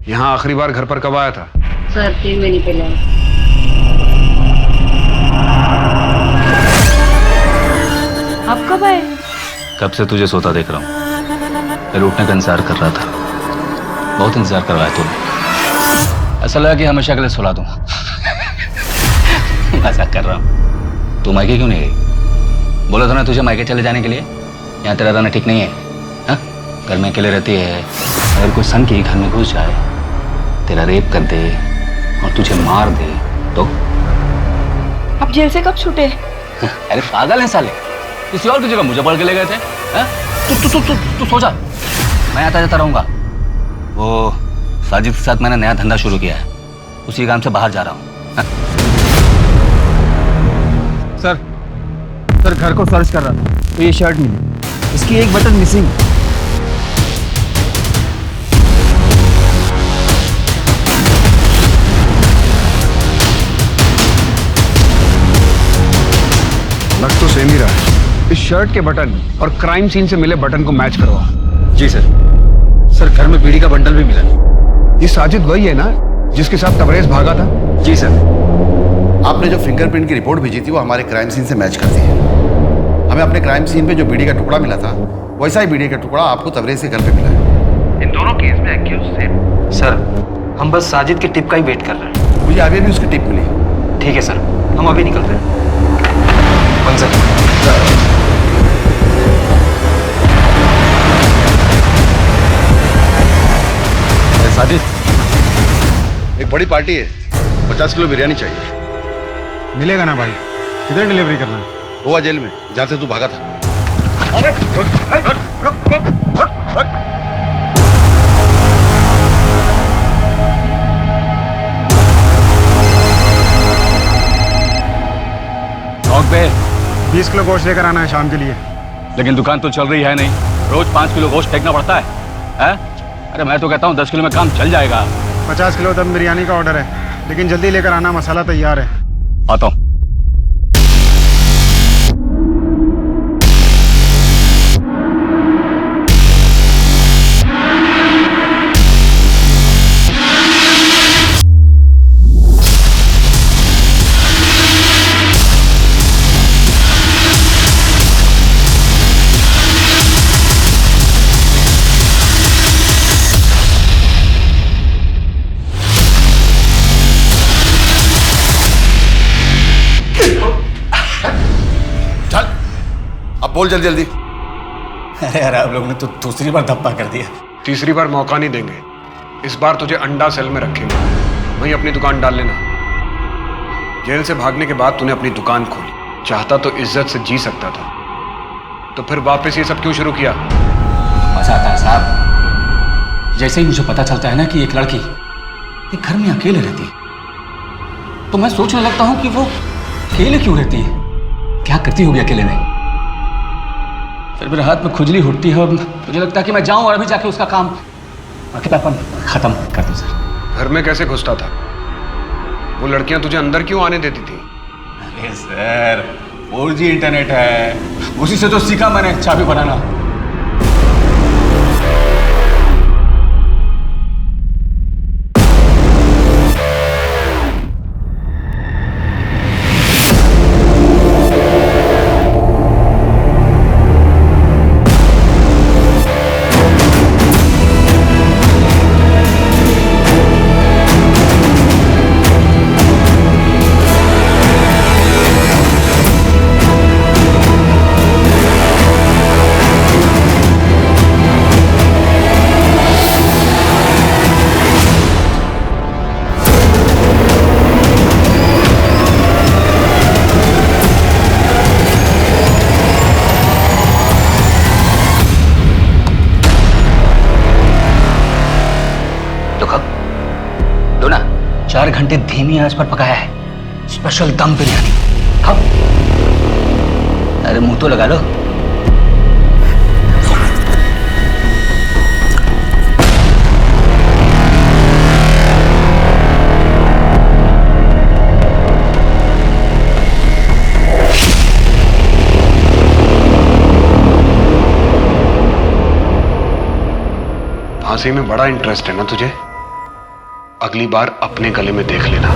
यहाँ आखिरी बार घर पर कब आया था? सर 3 महीने पहले। आप कब आए? कब से तुझे सोता देख रहा हूँ। मैं लूटने का इंतजार कर रहा था। बहुत इंतजार कर रहा है तूने। ऐसा लगा कि हमेशा के लिए सुला दूँ। मजाक कर रहा हूँ। तू मायके क्यों नहीं गई? बोला था ना तुझे मायके चले जाने के लिए। यहाँ तेरा रहना ठीक नहीं है। हाँ? घर में अकेले रहती है। अगर कोई सन की घर में घुस जाए, तेरा रेप कर दे और तुझे मार दे तो? आप जेल से कब छूटे? अरे पागल है साले, किसी और की जगह मुझे पकड़ के ले गए थे। तू सो जा, मैं आता जाता रहूंगा। वो साजिद के साथ मैंने नया धंधा शुरू किया है, उसी काम से बाहर जा रहा हूँ। सर घर को सर्च कर रहा था तो ये शर्ट मिली, इसकी एक बटन मिसिंग। लग तो सेम ही रहा है। इस शर्ट के बटन और क्राइम सीन से मिले बटन को मैच करवाओ। जी सर। सर घर में बीड़ी का बंडल भी मिला। ये साजिद वही है ना जिसके साथ तबरेज भागा था? जी सर। आपने जो फिंगरप्रिंट की रिपोर्ट भेजी थी वो हमारे क्राइम सीन से मैच करती है। हमें अपने क्राइम सीन पे जो बीड़ी का टुकड़ा मिला था वैसा ही बीड़ी का टुकड़ा आपको तबरेज के घर पे मिला है। इन दोनों केस में एक्यूज सेम। सर हम बस साजिद के टिप का ही वेट कर रहे हैं। मुझे अभी भी उसकी टिप मिली। ठीक है सर, हम अभी निकलते हैं। साजिद, एक बड़ी पार्टी है, 50 किलो बिरयानी चाहिए। मिलेगा ना भाई? किधर डिलीवरी करना है? गोवा जेल में, जहाँ से तू भागा था। शौक पे 20 किलो गोश्त लेकर आना है शाम के लिए। लेकिन दुकान तो चल रही है नहीं, रोज 5 किलो गोश्त फेंकना पड़ता है। अरे मैं तो कहता हूँ 10 किलो में काम चल जाएगा। 50 किलो दम बिरयानी का ऑर्डर है, लेकिन जल्दी लेकर आना, मसाला तैयार है। आता हूँ। बोल जल्दी जल्दी। अरे यार आप लोगों ने तो दूसरी बार धप्पा कर दिया। तीसरी बार मौका नहीं देंगे। इस बार तुझे अंडा सेल में रखेंगे, वहीं अपनी दुकान डाल लेना। जेल से भागने के बाद तूने अपनी दुकान खोली, चाहता तो इज्जत से जी सकता था, तो फिर वापस ये सब क्यों शुरू किया? मजा आता है साहब। जैसे ही मुझे पता चलता है ना कि एक लड़की एक घर में अकेले रहती है, तो मैं सोचने लगता हूँ कि वो अकेले क्यों रहती है, क्या करती होगी अकेले में। फिर मेरे हाथ में खुजली उठती है और मुझे लगता है कि मैं जाऊं और अभी जाके उसका काम अकेलापन खत्म कर दूं। सर घर में कैसे घुसता था? वो लड़कियां तुझे अंदर क्यों आने देती थी? अरे सर 4G इंटरनेट है, उसी से तो सीखा मैंने चाबी बनाना। लो ना, 4 घंटे धीमी आंच पर पकाया है, स्पेशल दम बिरयानी। खाओ। अरे मुंह तो लगा लो। फांसी में बड़ा इंटरेस्ट है ना तुझे? अगली बार अपने गले में देख लेना।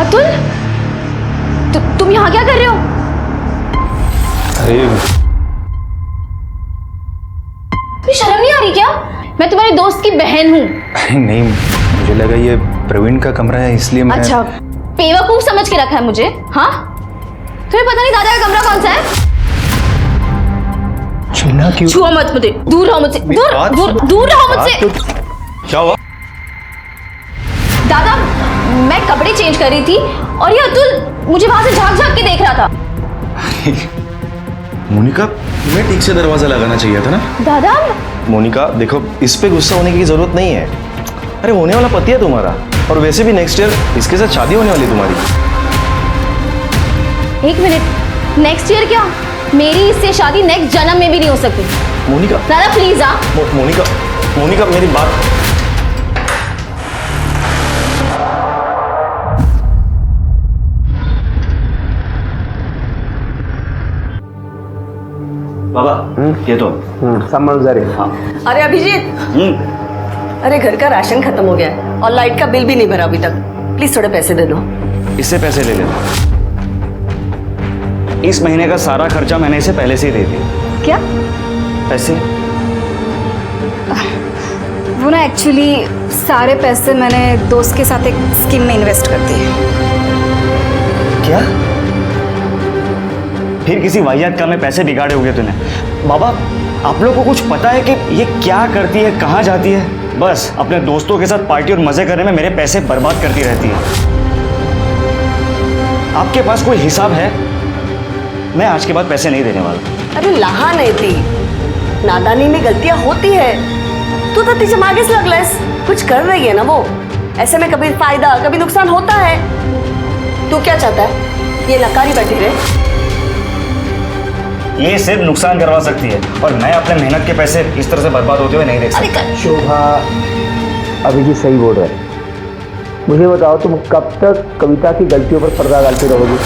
अतुल, तुम यहाँ क्या कर रहे हो? अरे तुम्हें शर्म नहीं आ रही क्या? मैं तुम्हारे दोस्त की बहन हूँ। अरे नहीं, मुझे लगा ये प्रवीण का कमरा है इसलिए मैं। अच्छा, बेवकूफ समझ के रखा है मुझे? हाँ, तुम्हें पता नहीं दादा का कमरा कौन सा है? छूना क्यों? छुओ मत मुझे, दूर रहो मुझसे, दूर रहो मुझसे। क्या हुआ? दादा मैं कपड़े चेंज कर रही थी और ये अतुल मुझे वहां से झांक झांक के देख रहा था। मोनिका, तुम्हें ठीक से दरवाजा लगाना चाहिए था ना। दादा मोनिका देखो, इस पे गुस्सा होने की जरूरत नहीं है। अरे होने वाला पति है तुम्हारा, और वैसे भी नेक्स्ट ईयर इसके साथ शादी होने वाली तुम्हारी। एक मिनट, नेक्स्ट ईयर क्या? मेरी इससे शादी नेक्स्ट जन्म में भी नहीं हो सकती। मोनिका दादा प्लीज आ। मोनिका, मोनिका मेरी बात। बाबा ये तो समझ रहे। हाँ। अरे अभिजीत, अरे घर का राशन खत्म हो गया है और लाइट का बिल भी नहीं भरा अभी तक। प्लीज थोड़े पैसे दे दो। इससे पैसे ले लेना। इस महीने का सारा खर्चा मैंने इसे पहले से ही दे दिया। क्या? पैसे? वो ना एक्चुअली सारे पैसे मैंने दोस्त के साथ एक स्कीम में इन्वेस्ट कर दिए। क्या? फिर किसी वाहियात काम में पैसे बिगाड़े होंगे तूने। बाबा आप लोग को कुछ पता है कि ये क्या करती है, कहाँ जाती है? बस अपने दोस्तों के साथ पार्टी और मजे करने में मेरे पैसे बर्बाद करती रहती है। आपके पास कोई हिसाब है? मैं आज के बाद पैसे नहीं देने वाला। अरे लहा नहीं थी, नादानी में गलतियां होती है। तू तो तुझे आगे से लगलस, कुछ कर रही है ना वो। ऐसे में कभी फायदा कभी नुकसान होता है। तू क्या चाहता है, ये नकारी बैठी रहे? ये सिर्फ नुकसान करवा सकती है, और मैं अपने मेहनत के पैसे इस तरह से बर्बाद होते हुए नहीं देख सकता। शोभा, अभिजीत सही बोल रहा है। मुझे बताओ, तुम कब तक कविता की गलतियों पर पर्दा डालते रहोगे?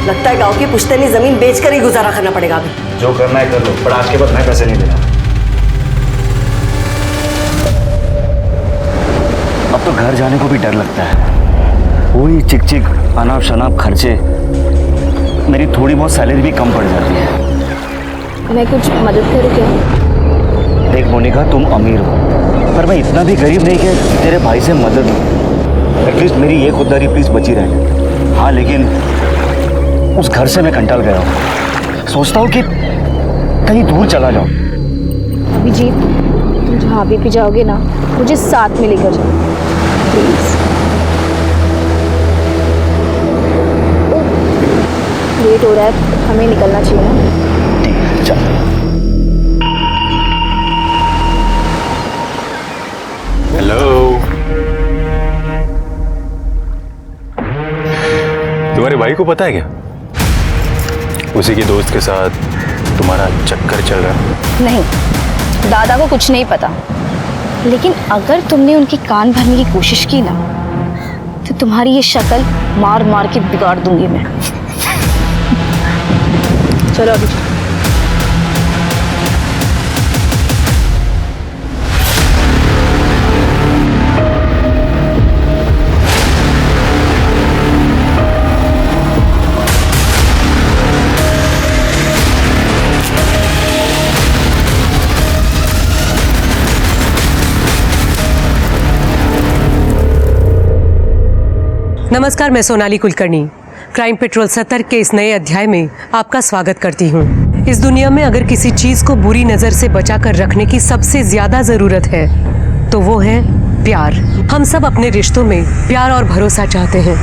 लगता है गांव की पुश्तैनी जमीन बेचकर ही गुजारा करना पड़ेगा अभी। जो करना है कर लो, पर आज के बाद मैं पैसे नहीं देना। अब तो घर जाने को भी डर लगता है। वही चिक चिक अनाप शनाप खर्चे, मेरी थोड़ी बहुत सैलरी भी कम पड़ जाती है। मैं कुछ मदद करूँ क्या? देख मोनिका, तुम अमीर हो, पर मैं इतना भी गरीब नहीं कि तेरे भाई से मदद लूँ। एटलीस्ट मेरी ये खुददारी प्लीज बची रहे। हाँ लेकिन उस घर से मैं कंटाल गया हूँ। सोचता हूँ कि कहीं दूर चला जाऊँ। अभिजीत, तुम जहाँ भी जाओगे ना, मुझे साथ में लेकर जाओ प्लीज। लेट हो रहा है, हमें निकलना चाहिए ना। ठीक है, चल। हेलो, तुम्हारे भाई को पता है क्या? उसी के दोस्त के साथ तुम्हारा चक्कर चल रहा है? नहीं, दादा को कुछ नहीं पता। लेकिन अगर तुमने उनकी कान भरने की कोशिश की ना, तो तुम्हारी ये शक्ल मार मार के बिगाड़ दूंगी मैं। चलो अभी। नमस्कार, मैं सोनाली कुलकर्णी क्राइम पेट्रोल 70 के इस नए अध्याय में आपका स्वागत करती हूँ। इस दुनिया में अगर किसी चीज को बुरी नजर से बचाकर रखने की सबसे ज्यादा जरूरत है तो वो है प्यार। हम सब अपने रिश्तों में प्यार और भरोसा चाहते हैं।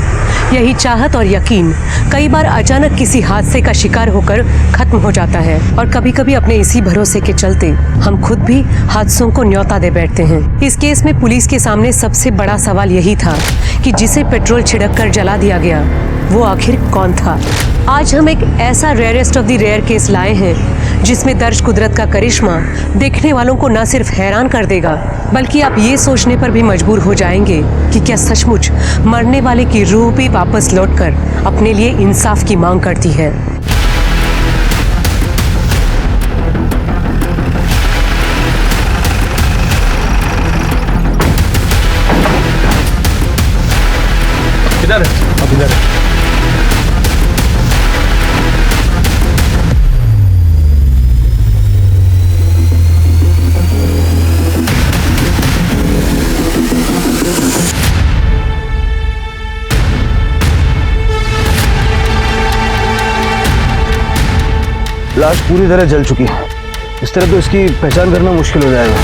यही चाहत और यकीन कई बार अचानक किसी हादसे का शिकार होकर खत्म हो जाता है, और कभी कभी अपने इसी भरोसे के चलते हम खुद भी हादसों को न्योता दे बैठते हैं। इस केस में पुलिस के सामने सबसे बड़ा सवाल यही था कि जिसे पेट्रोल छिड़क कर जला दिया गया वो आखिर कौन था। आज हम एक ऐसा rarest of the rare case लाए हैं जिसमें दर्ज कुदरत का करिश्मा देखने वालों को न सिर्फ हैरान कर देगा, बल्कि आप ये सोचने पर भी मजबूर हो जाएंगे कि क्या सचमुच मरने वाले की रूह भी वापस लौटकर अपने लिए इंसाफ की मांग करती है। किधर है? अब इधर है। लाश पूरी तरह जल चुकी है। इस तरह तो इसकी पहचान करना मुश्किल हो जाएगा।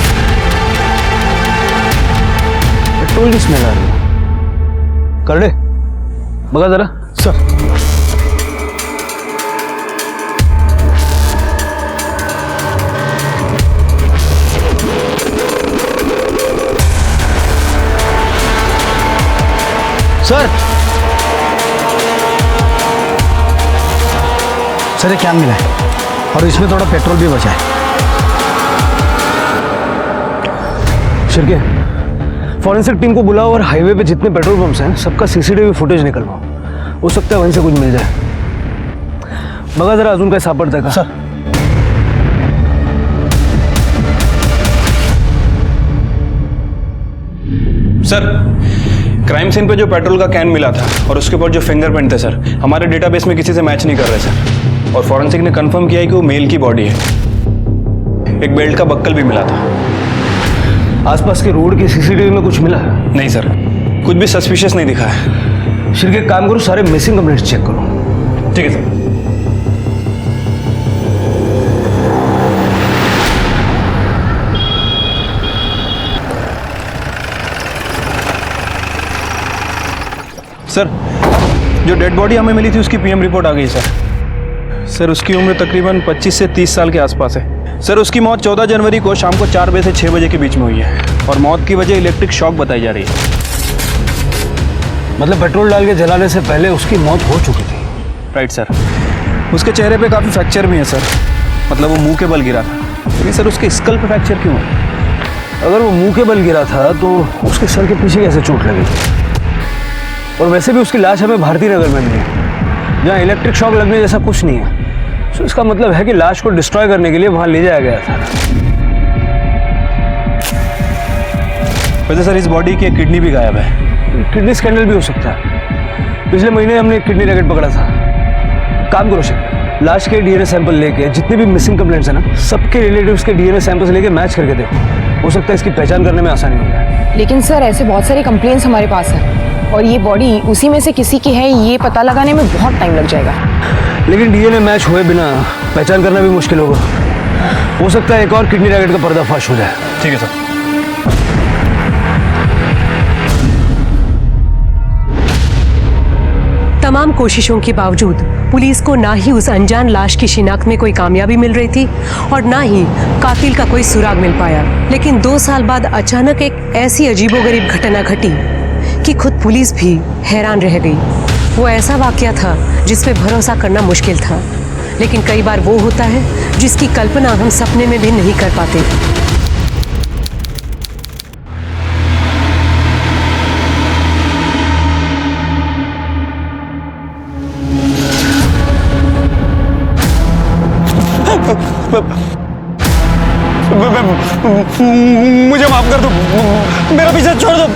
पेट्रोल की स्मेल आ रही है। कर ले, बगा जरा। सर सर सर ये कैन मिला है और इसमें थोड़ा पेट्रोल भी बचा है। शिरके, फॉरेंसिक टीम को बुलाओ और हाईवे पे जितने पेट्रोल पंप्स हैं सबका सीसीटीवी फुटेज निकलवाओ। हो सकता है वहीं से कुछ मिल जाए। बघा जरा अजून काय सापडतंय का? सर सर, क्राइम सीन पे जो पेट्रोल का कैन मिला था और उसके ऊपर जो फिंगरप्रिंट थे सर, हमारे डेटाबेस में किसी से मैच नहीं कर रहे सर। और फॉरेंसिक ने कंफर्म किया है कि वो मेल की बॉडी है। एक बेल्ट का बक्कल भी मिला था। आसपास के रोड की सीसीटीवी में कुछ मिला? नहीं सर, कुछ भी सस्पिशियस नहीं दिखा है। शिरके, एक काम करो, सारे मिसिंग कंप्लेंट्स चेक करो। ठीक है सर। सर, जो डेड बॉडी हमें मिली थी उसकी पीएम रिपोर्ट आ गई सर। सर, उसकी उम्र तकरीबन 25 से 30 साल के आसपास है। सर, उसकी मौत 14 जनवरी को शाम को 4 बजे से 6 बजे के बीच में हुई है और मौत की वजह इलेक्ट्रिक शॉक बताई जा रही है। मतलब पेट्रोल डाल के जलाने से पहले उसकी मौत हो चुकी थी? Right sir. उसके चेहरे पे काफ़ी फ्रैक्चर भी है सर, मतलब वो मुंह के बल गिरा था। लेकिन सर, उसके स्कल पे फ्रैक्चर क्यों है? अगर वो मुंह के बल गिरा था तो उसके सर के पीछे कैसे चोट लगी? और वैसे भी उसकी लाश हमें भारती नगर में मिली, जहाँ इलेक्ट्रिक शॉक लगने जैसा कुछ नहीं है। तो इसका मतलब है कि लाश को डिस्ट्रॉय करने के लिए वहाँ ले जाया गया था। वैसे सर, इस बॉडी की किडनी भी गायब है। किडनी स्कैंडल भी हो सकता है। पिछले महीने हमने एक किडनी रैकेट पकड़ा था। काम करो शिरके, लाश के डीएनए सैंपल लेके जितने भी मिसिंग कंप्लेंट्स हैं ना, सबके रिलेटिव्स के डीएनए सैंपल्स लेके मैच करके देखो। हो सकता है इसकी पहचान करने में आसानी हो जाए। लेकिन सर, ऐसे बहुत सारे कंप्लेंट्स हमारे पास है और ये बॉडी उसी में से किसी की है, ये पता लगाने में बहुत टाइम लग जाएगा। लेकिन डीएनए मैच हुए बिना पहचान करना भी मुश्किल होगा। हो सकता है एक और किडनी रैकेट का पर्दाफाश हो जाए। ठीक है सर। तमाम कोशिशों के बावजूद पुलिस को ना ही उस अनजान लाश की शिनाख्त में कोई कामयाबी मिल रही थी और ना ही कातिल का कोई सुराग मिल पाया। लेकिन 2 साल बाद अचानक एक ऐसी अजीबोगरीब घटना घटी कि खुद पुलिस भी हैरान रह गई। वो ऐसा वाकया था जिस पे भरोसा करना मुश्किल था, लेकिन कई बार वो होता है जिसकी कल्पना हम सपने में भी नहीं कर पाते। मुझे माफ कर दो, मेरा पीछे छोड़ दो।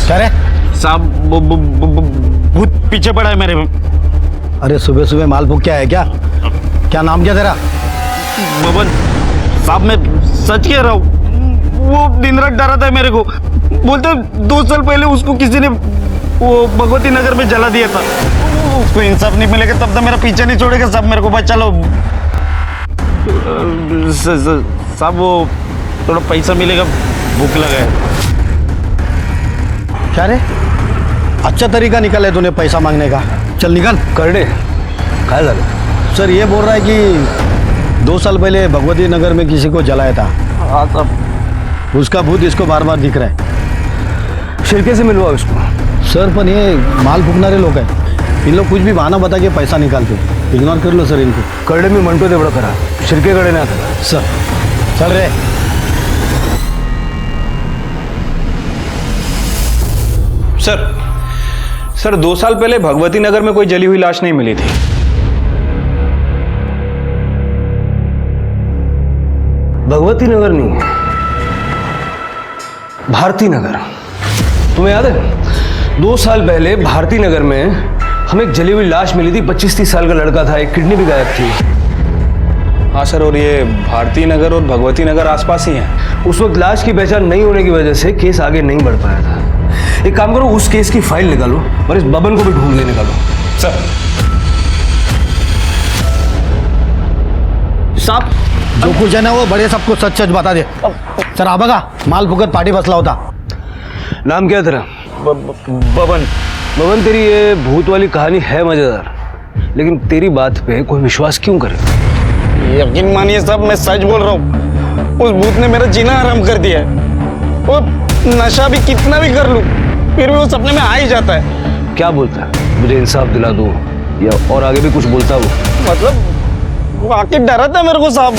क्या रे साहब, भूत पीछे पड़ा है मेरे। अरे सुबह सुबह माल फूक क्या है? क्या क्या नाम क्या तेरा? बबन साहब, मैं सच कह रहा हूँ। वो दिन रात डराता है मेरे को। बोलते 2 साल पहले उसको किसी ने वो भगवती नगर में जला दिया था। उसको इंसाफ नहीं मिलेगा तब तक मेरा पीछे नहीं छोड़ेगा। साहब मेरे को बचा लो। साहब, वो थोड़ा पैसा मिलेगा, भूख लगा है। क्या रे, अच्छा तरीका निकाला है तूने पैसा मांगने का। चल निकल कर दे। काय झालं? सर ये बोल रहा है कि 2 साल पहले भगवती नगर में किसी को जलाया था। हाँ साहब। उसका भूत इसको बार बार दिख रहा है। शिरके से मिलवाओ इसको। सर पर ये माल फूकनारे लोग हैं, इन लोग कुछ भी बहाना बता के पैसा निकालते। इग्नोर कर लो सर इनको। करडे मी म्हणतो तेवढं करा, शिरकेकडे नाही आता। सर चल रे। सर सर 2 साल पहले भगवती नगर में कोई जली हुई लाश नहीं मिली थी। भगवती नगर नहीं, भारती नगर। तुम्हें याद है 2 साल पहले भारती नगर में हमें एक जली हुई लाश मिली थी। 25-30 साल का लड़का था, एक किडनी भी गायब थी। हाँ सर, और ये भारती नगर और भगवती नगर आसपास ही हैं। उस वक्त लाश की पहचान नहीं होने की वजह से केस आगे नहीं बढ़ पाया था। एक काम करो, उस केस की फाइल निकालो और इस बबन को भी ढूंढ ले निकालो। सर साहब जो कुछ है ना वो बड़े सबको सच सच बता दे। सर आबा माल फुकट पार्टी बसला होता। नाम क्या है तेरा? बबन। बबन, तेरी ये भूत वाली कहानी है मजेदार, लेकिन तेरी बात पे कोई विश्वास क्यों करे? यकीन मानिए साहब, मैं सच बोल रहा हूँ। उस भूत ने मेरा जीना हराम कर दिया है। वो नशा भी कितना भी कर लूं, फिर भी वो सपने में आ ही जाता है। क्या बोलता है? मुझे इंसाफ दिला दो, या और आगे भी कुछ बोलता वो? मतलब वो आके डराता है मेरे को साहब।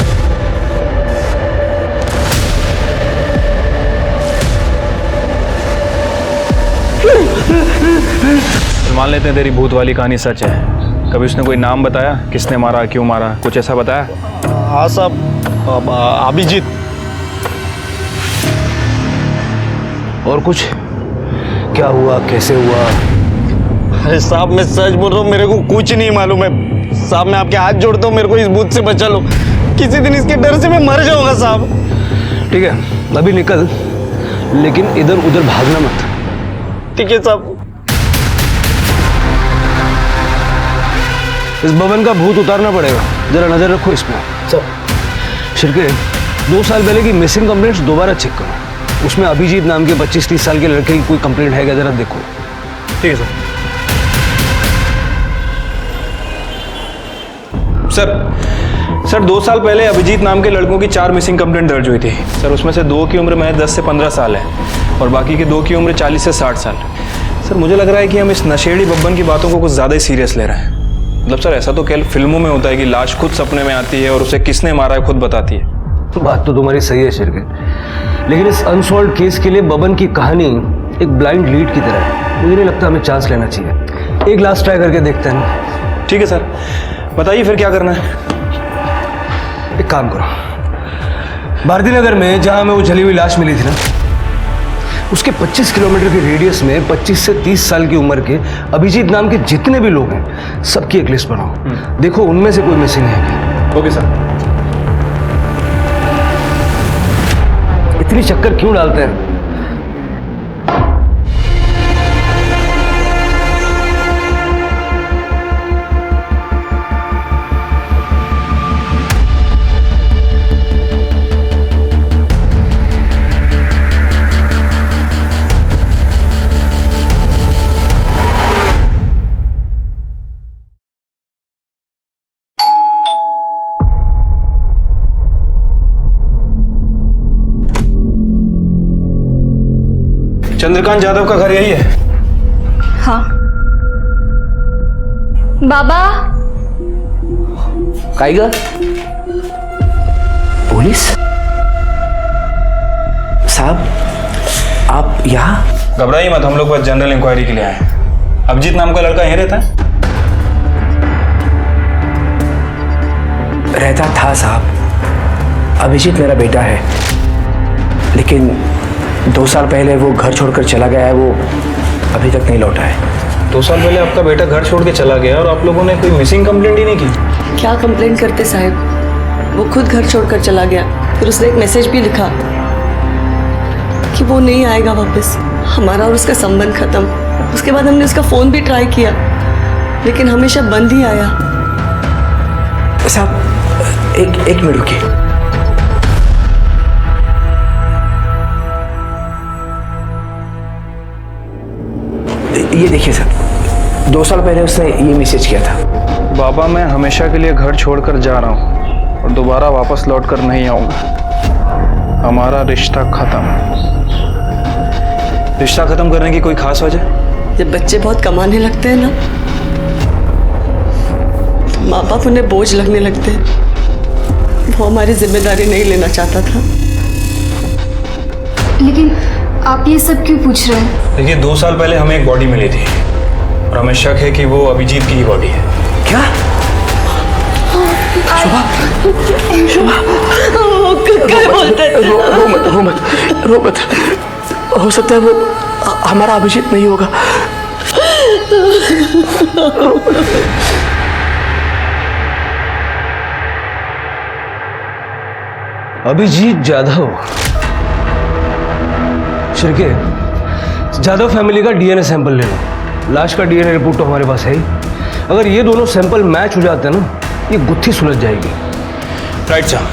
मान लेते हैं तेरी भूत वाली कहानी सच है। कभी उसने कोई नाम बताया, किसने मारा, क्यों मारा, कुछ ऐसा बताया? हाँ साहब, अभिजीत। और कुछ? क्या हुआ, कैसे हुआ? अरे साहब मैं सच बोल रहा हूँ, मेरे को कुछ नहीं मालूम है साहब। मैं आपके हाथ जोड़ता हूँ, मेरे को इस भूत से बचा लो। किसी दिन इसके डर से मैं मर जाऊंगा साहब। ठीक है, अभी निकल, लेकिन इधर उधर भागना मत। ठीक है साहब। इस भवन का भूत उतारना पड़ेगा, जरा नजर रखो इसमें। शिरके, 2 साल पहले की मिसिंग कंप्लेंट्स दोबारा चेक करो। उसमें अभिजीत नाम के 25-30 साल के लड़के की कोई कंप्लेंट है क्या, जरा देखो। ठीक है सर 2 साल पहले अभिजीत नाम के लड़कों की 4 मिसिंग कंप्लेंट दर्ज हुई थी सर। उसमें से 2 की उम्र महज 10 से 15 साल है और बाकी के 2 की उम्र 40 से 60 साल। सर मुझे लग रहा है कि हम इस नशेड़ी बब्बन की बातों को कुछ ज़्यादा ही सीरियस ले रहे हैं। मतलब सर ऐसा तो केवल फिल्मों में होता है कि लाश खुद सपने में आती है और उसे किसने मारा है खुद बताती है। बात तो तुम्हारी सही है शिरके, लेकिन इस अनसॉल्व केस के लिए बबन की कहानी एक ब्लाइंड लीड की तरह है। मुझे नहीं लगता हमें चांस लेना चाहिए। एक लास्ट ट्राई करके देखते हैं। ठीक है सर, बताइए फिर क्या करना है। एक काम करो, भारती नगर में जहां हमें वो जली हुई लाश मिली थी ना, उसके 25 किलोमीटर के रेडियस में 25 से 30 साल की उम्र के अभिजीत नाम के जितने भी लोग हैं सबकी एक लिस्ट बनाओ। देखो उनमें से कोई मिसिंग है क्या। Okay sir. इतनी चक्कर क्यों डालते हैं? चंद्रकांत यादव का घर यही है? हाँ। बाबा काइगर पुलिस साहब, आप यहाँ? घबराइए मत, हम लोग बस जनरल इंक्वायरी के लिए आए हैं। अभिजीत नाम का लड़का यहीं रहता है? रहता था साहब। अभिजीत मेरा बेटा है, लेकिन 2 साल पहले वो घर छोड़कर चला गया है। वो अभी तक नहीं लौटा है। 2 साल पहले आपका बेटा घर छोड़ के चला गया और आप लोगों ने कोई मिसिंग कंप्लेंट ही नहीं की? क्या कंप्लेंट करते साहब, वो खुद घर छोड़कर चला गया। फिर उसने एक मैसेज भी लिखा कि वो नहीं आएगा वापस। हमारा और उसका संबंध खत्म। उसके बाद हमने उसका फ़ोन भी ट्राई किया, लेकिन हमेशा बंद ही आया। साहब एक मिनट रुकिए। ये देखिए सर, 2 साल पहले उसने ये मैसेज किया था। बाबा मैं हमेशा के लिए घर छोड़कर जा रहा हूँ और दोबारा वापस लौट कर नहीं आऊँगा। हमारा रिश्ता खत्म। रिश्ता खत्म करने की कोई खास वजह? जब बच्चे बहुत कमाने लगते हैं ना, तो माँ बाप उन्हें बोझ लगने लगते हैं। वो हमारी जिम्मेदारी नहीं लेना चाहता था। लेकिन आप ये सब क्यों पूछ रहे हैं? देखिए 2 साल पहले हमें एक बॉडी मिली थी और हमें शक है कि वो अभिजीत की ही बॉडी है। क्या? क्या बोलते हैं? रो मत। हो सकता है वो हमारा अभिजीत नहीं होगा। अभिजीत जाधव, शिर्के, जाधव फैमिली का डीएनए सैंपल ले लो। लाश का डीएनए रिपोर्ट तो हमारे पास है ही। अगर ये दोनों सैंपल मैच हो जाते हैं ना, ये गुत्थी सुलझ जाएगी। राइट साहब।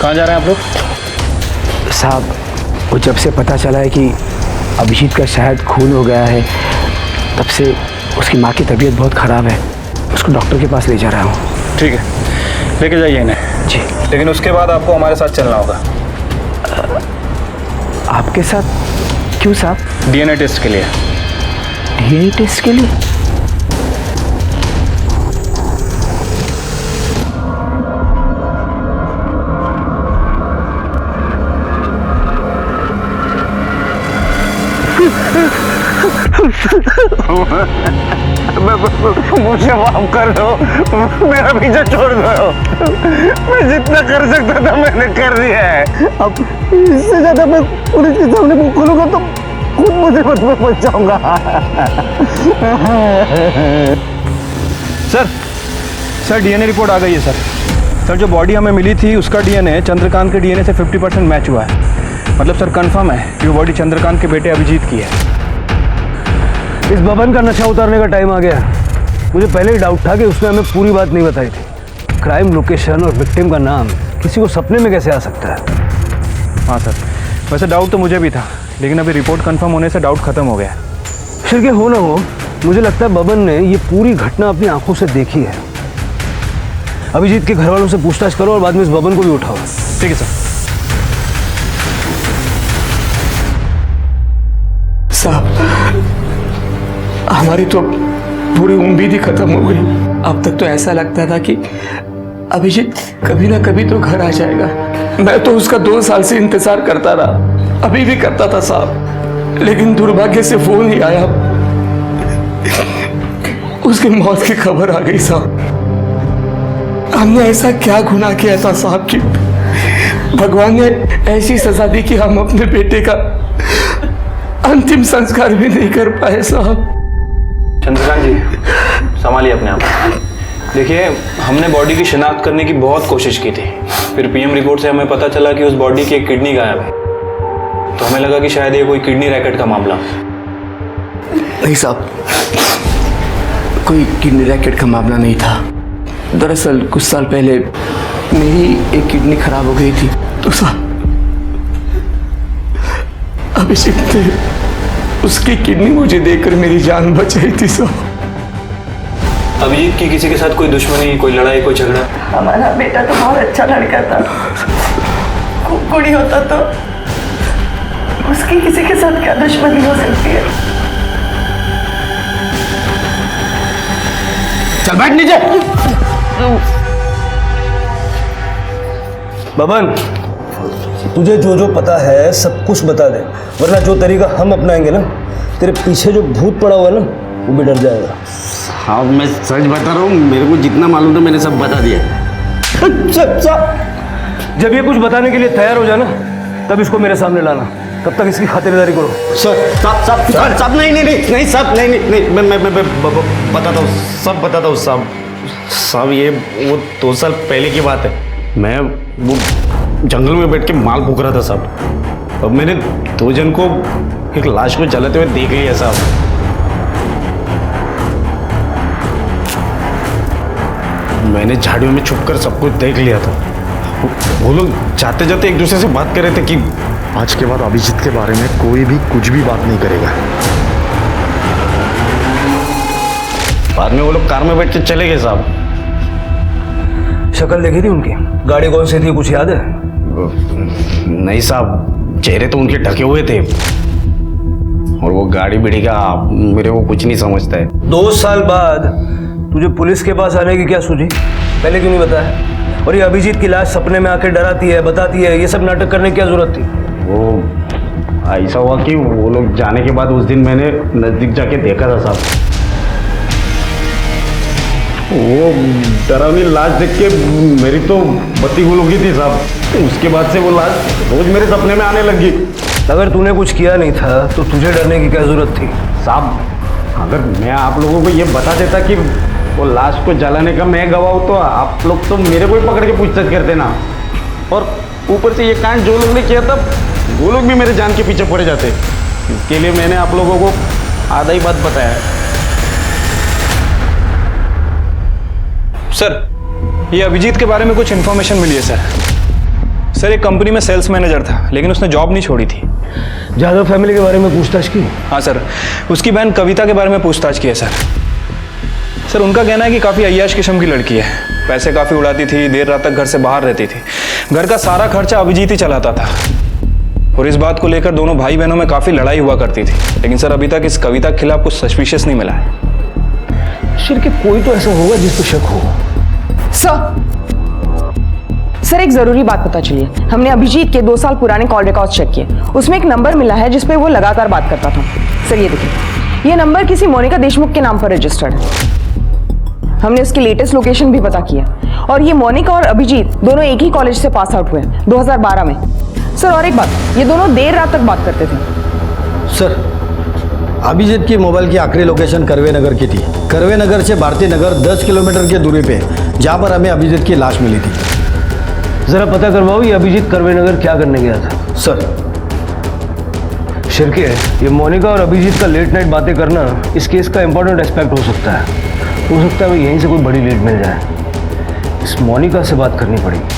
कहाँ जा रहे हैं आप लोग? साहब, वो जब से पता चला है कि अभिजीत का शायद खून हो गया है, तब से उसकी माँ की तबीयत बहुत ख़राब है। उसको डॉक्टर के पास ले जा रहा हूँ। ठीक है, लेके जाइए इन्हें। जी। लेकिन उसके बाद आपको हमारे साथ चलना होगा। आपके साथ? क्यों साहब? डीएनए टेस्ट के लिए। डीएनए टेस्ट के लिए? मुझे माफ कर दो, मेरा पीछा छोड़ दो। मैं जितना कर सकता था मैंने कर दिया है। अब इससे ज्यादा मैं पुलिस के सामने मुंह खोलूंगा तो खुद मुसीबत में फंस जाऊंगा। सर डीएनए रिपोर्ट आ गई है सर। जो बॉडी हमें मिली थी उसका डीएनए चंद्रकांत के डीएनए से 50% मैच हुआ है। मतलब सर कंफर्म है कि वो बॉडी चंद्रकांत के बेटे अभिजीत की है। इस बबन का नशा उतारने का टाइम आ गया। मुझे पहले ही डाउट था कि उसने हमें पूरी बात नहीं बताई थी। क्राइम लोकेशन और विक्टिम का नाम किसी को सपने में कैसे आ सकता है? हाँ सर, वैसे डाउट तो मुझे भी था, लेकिन अभी रिपोर्ट कंफर्म होने से डाउट खत्म हो गया। शिर्के, हो ना हो, मुझे लगता है बबन ने ये पूरी घटना अपनी आंखों से देखी है। अभिजीत के घर वालों से पूछताछ करो और बाद में इस बबन को भी उठाओ। ठीक है सर। साहब, हमारी तो पूरी उम्मीद ही खत्म हो गई। अब तक तो ऐसा लगता था कि अभिजीत कभी ना कभी तो घर आ जाएगा। मैं तो उसका 2 साल से इंतजार करता रहा, अभी भी करता था साहब, लेकिन दुर्भाग्य से फोन ही आया, उसकी मौत की खबर आ गई साहब। हमने ऐसा क्या गुनाह किया था साहब कि भगवान ने ऐसी सजा दी कि हम अपने बेटे का अंतिम संस्कार भी नहीं कर पाए साहब। चंद्रकांत जी, संभालिए अपने आप। देखिए, हमने बॉडी की शिनाख्त करने की बहुत कोशिश की थी। फिर पीएम रिपोर्ट से हमें पता चला कि उस बॉडी की एक किडनी गायब है। तो हमें लगा कि शायद ये कोई किडनी रैकेट का मामला। नहीं साहब, कोई किडनी रैकेट का मामला नहीं था। दरअसल कुछ साल पहले मेरी एक किडनी खराब हो गई थी, तो साहब अभिजीत ने उसकी किडनी मुझे देकर मेरी जान बचाई थी साहब। अभिजीत की किसी के साथ कोई दुश्मनी, कोई लड़ाई, कोई झगड़ा? हमारा बेटा तो बहुत अच्छा लड़का था, खूब गुणी होता तो उसकी किसी के साथ क्या दुश्मनी हो सकती है? चल बैठ नीचे। बबन, तुझे जो जो पता है सब कुछ बता दे, वरना जो तरीका हम अपनाएंगे ना, तेरे पीछे जो भूत पड़ा हुआ है ना, वो भी डर जाएगा। हाँ, मैं सच बता रहा हूँ, मेरे को जितना मालूम था मैंने सब बता दिया। जब ये कुछ बताने के लिए तैयार हो जाए ना, तब इसको मेरे सामने लाना। तब तक इसकी खातिरदारी करो। सब नहीं सब नहीं, मैं बताता हूँ, सब बताता हूँ साहब। ये वो 2 साल पहले की बात है। मैं वो जंगल में बैठ के माल फूक रहा था साहब। अब मैंने 2 जन को एक लाश को जलाते हुए देख लिया साहब। मैंने झाड़ियों में छुपकर सब कुछ देख लिया था। वो लोग जाते जाते एक दूसरे से बात कर रहे थे कि आज के बाद अभिजीत के बारे में कोई भी कुछ भी बात नहीं करेगा। बाद में वो लोग कार में बैठ के चले गए साहब। शक्ल देखी थी उनकी? गाड़ी कौन सी थी, कुछ याद है? नहीं साहब, चेहरे तो उनके ढके हुए थे, और वो गाड़ी बीड़ी का मेरे को कुछ नहीं समझता है। 2 साल बाद तुझे पुलिस के पास आने की क्या सूझी? पहले क्यों नहीं बताया? और ये अभिजीत की लाश सपने में आके डराती है, बताती है, ये सब नाटक करने की क्या जरूरत थी? वो ऐसा हुआ कि वो लोग जाने के बाद उस दिन मैंने नज़दीक जाके देखा था साहब। वो डरावनी लाश देख के मेरी तो बत्ती गुल हो गई थी साहब। उसके बाद से वो लाश रोज मेरे सपने में आने लगी। अगर तूने कुछ किया नहीं था तो तुझे डरने की क्या जरूरत थी? साहब अगर मैं आप लोगों को ये बता देता कि वो लाश को जलाने का मैं गवाह हूँ तो आप लोग तो मेरे को ही पकड़ के पूछताछ करते ना। और ऊपर से ये कांड जो लोग ने किया था वो लोग भी मेरे जान के पीछे पड़े जाते। इसके लिए मैंने आप लोगों को आधा ही बात बताया है। सर ये अभिजीत के बारे में कुछ इन्फॉर्मेशन मिली है सर। एक कंपनी में सेल्स मैनेजर था लेकिन उसने जॉब नहीं छोड़ी थी। जादव फैमिली के बारे में पूछताछ की? हाँ सर, उसकी बहन कविता के बारे में पूछताछ की है सर। उनका कहना है कि काफ़ी अय्याश किस्म की लड़की है, पैसे काफ़ी उड़ाती थी, देर रात तक घर से बाहर रहती थी, घर का सारा खर्चा अभिजीत ही चलाता था। और इस बात को लेकर दोनों भाई बहनों में काफ़ी लड़ाई हुआ करती थी। लेकिन सर अभी तक इस कविता के खिलाफ कुछ सस्पिशियस नहीं मिला है। शिर के कोई तो ऐसा होगा जिस पर शक हो। सर एक जरूरी बात पता चली है। हमने अभिजीत के 2 साल पुराने कॉल रिकॉर्ड चेक किए, उसमें एक नंबर मिला है जिस पे वो लगातार बात करता था। सर ये देखिए, ये नंबर किसी मोनिका देशमुख के नाम पर रजिस्टर्ड है। हमने उसकी लेटेस्ट लोकेशन भी पता किया और ये मोनिका और अभिजीत दोनों एक ही कॉलेज से पास आउट हुए 2012 में। सर और एक बात, ये दोनों देर रात तक बात करते थे। सर अभिजीत की मोबाइल की आखिरी लोकेशन करवे नगर की थी। करवे नगर से भारती नगर 10 किलोमीटर की दूरी पे, जहाँ पर हमें अभिजीत की लाश मिली थी। जरा पता करवाओ ये अभिजीत करवे नगर क्या करने गया था। सर शिरके, ये मोनिका और अभिजीत का लेट नाइट बातें करना इस केस का इंपॉर्टेंट एस्पेक्ट हो सकता है। हो सकता है यहीं से कोई बड़ी लीड मिल जाए। इस मोनिका से बात करनी पड़ेगी।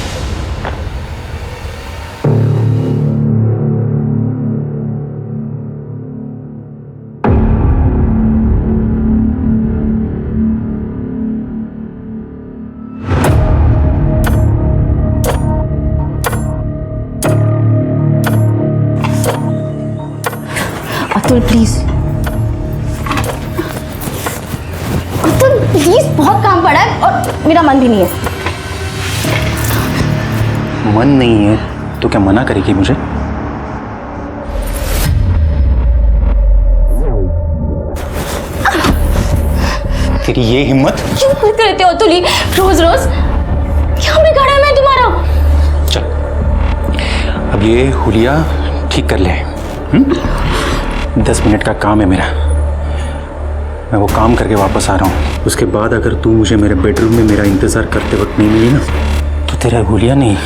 अतुल प्लीज, अतुल प्लीज, बहुत काम पड़ा है और मेरा मन भी नहीं है। मन नहीं है तो क्या मना करेगी मुझे? तेरी ये हिम्मत? क्यों करते रहते हो अतुल रोज रोज? क्या बिगाड़ा है मैं तुम्हारा? चल अब ये हुलिया ठीक कर ले। 10 मिनट का काम है मेरा, मैं वो काम करके वापस आ रहा हूँ। उसके बाद अगर तू मुझे मेरे बेडरूम में मेरा इंतज़ार करते वक्त नहीं मिली ना तो तेरा हुलिया नहीं।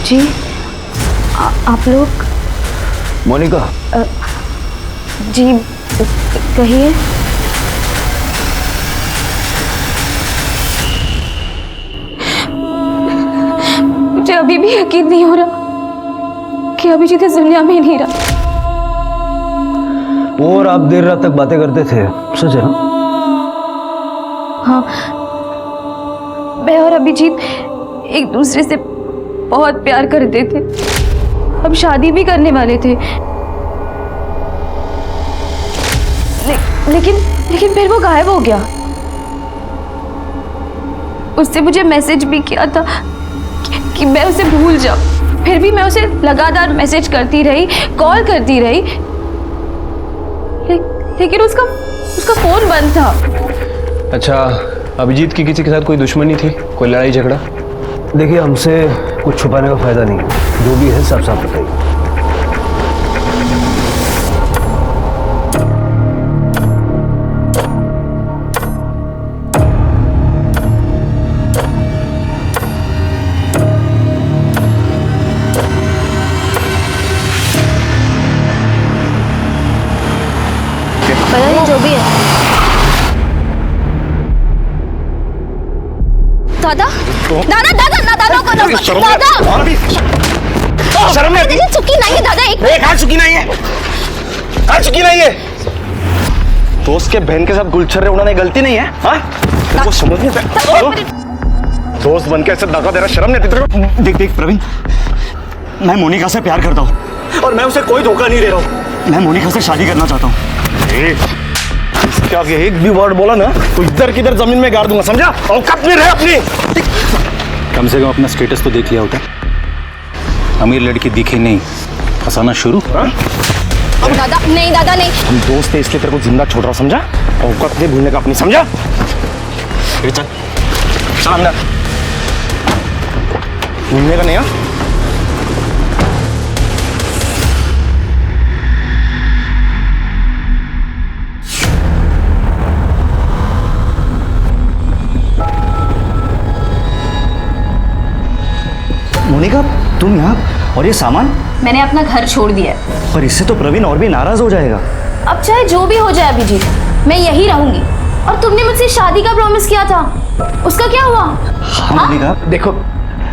जी आप लोग? मोनिका जी कहिए। मुझे अभी भी यकीन नहीं हो रहा कि अभिजीत इस दुनिया में ही नहीं रहा। और आप देर रात तक बातें करते थे, सच है ना? हाँ, मैं और अभिजीत एक दूसरे से बहुत प्यार करते थे। हम शादी भी करने वाले थे। लेकिन फिर वो गायब हो गया। उसने मुझे मैसेज भी किया था कि मैं उसे भूल जाऊं। फिर भी मैं उसे लगातार मैसेज करती रही, कॉल करती रही, लेकिन उसका फोन बंद था। अच्छा, अभिजीत की किसी के साथ कोई दुश्मनी थी, कोई लड़ाई झगड़ा? देखिए हमसे कुछ छुपाने का फायदा नहीं है, जो भी है साफ साफ बताइए। पता नहीं, जो भी है। दादा दादा दादा दादा को दादा शर्म नहीं, चुकी नहीं है दादा। एक कहाँ चुकी नहीं है? कहाँ चुकी नहीं है? दोस्त के बहन के साथ गुलछर्रे उड़ाने गलती नहीं है? हाँ? तेरे को समझ नहीं आता दोस्त बन के ऐसे दगा दे रहा, शर्म नहीं आती तेरे को? देख देख प्रवीण, मैं मोनिका से प्यार करता हूँ और मैं उसे कोई धोखा नहीं दे रहा हूँ। मैं मोनिका से शादी करना चाहता हूँ। इसका आगे एक भी वर्ड बोला ना तो इधर किधर जमीन में गाड़ दूंगा, समझा? औकात में रहे अपनी। कम से कम अपना स्टेटस तो देख लिया होता। अमीर लड़की दिखे नहीं, फंसाना शुरू। अब दादा नहीं, दादा नहीं। हम दोस्त थे इसलिए तेरे को जिंदा छोड़ रहा, समझा? औकात नहीं भूलने का अपनी, समझा? चल चल अंदर, भूलने का नहीं। हाँ मोनिका, तुम यहाँ और ये सामान? मैंने अपना घर छोड़ दिया है। पर इससे तो प्रवीण और भी नाराज हो जाएगा। अब चाहे जो भी हो जाए अभिजीत, मैं यही रहूंगी। और तुमने मुझसे शादी का प्रॉमिस किया था, उसका क्या हुआ? हाँ मोनिका। देखो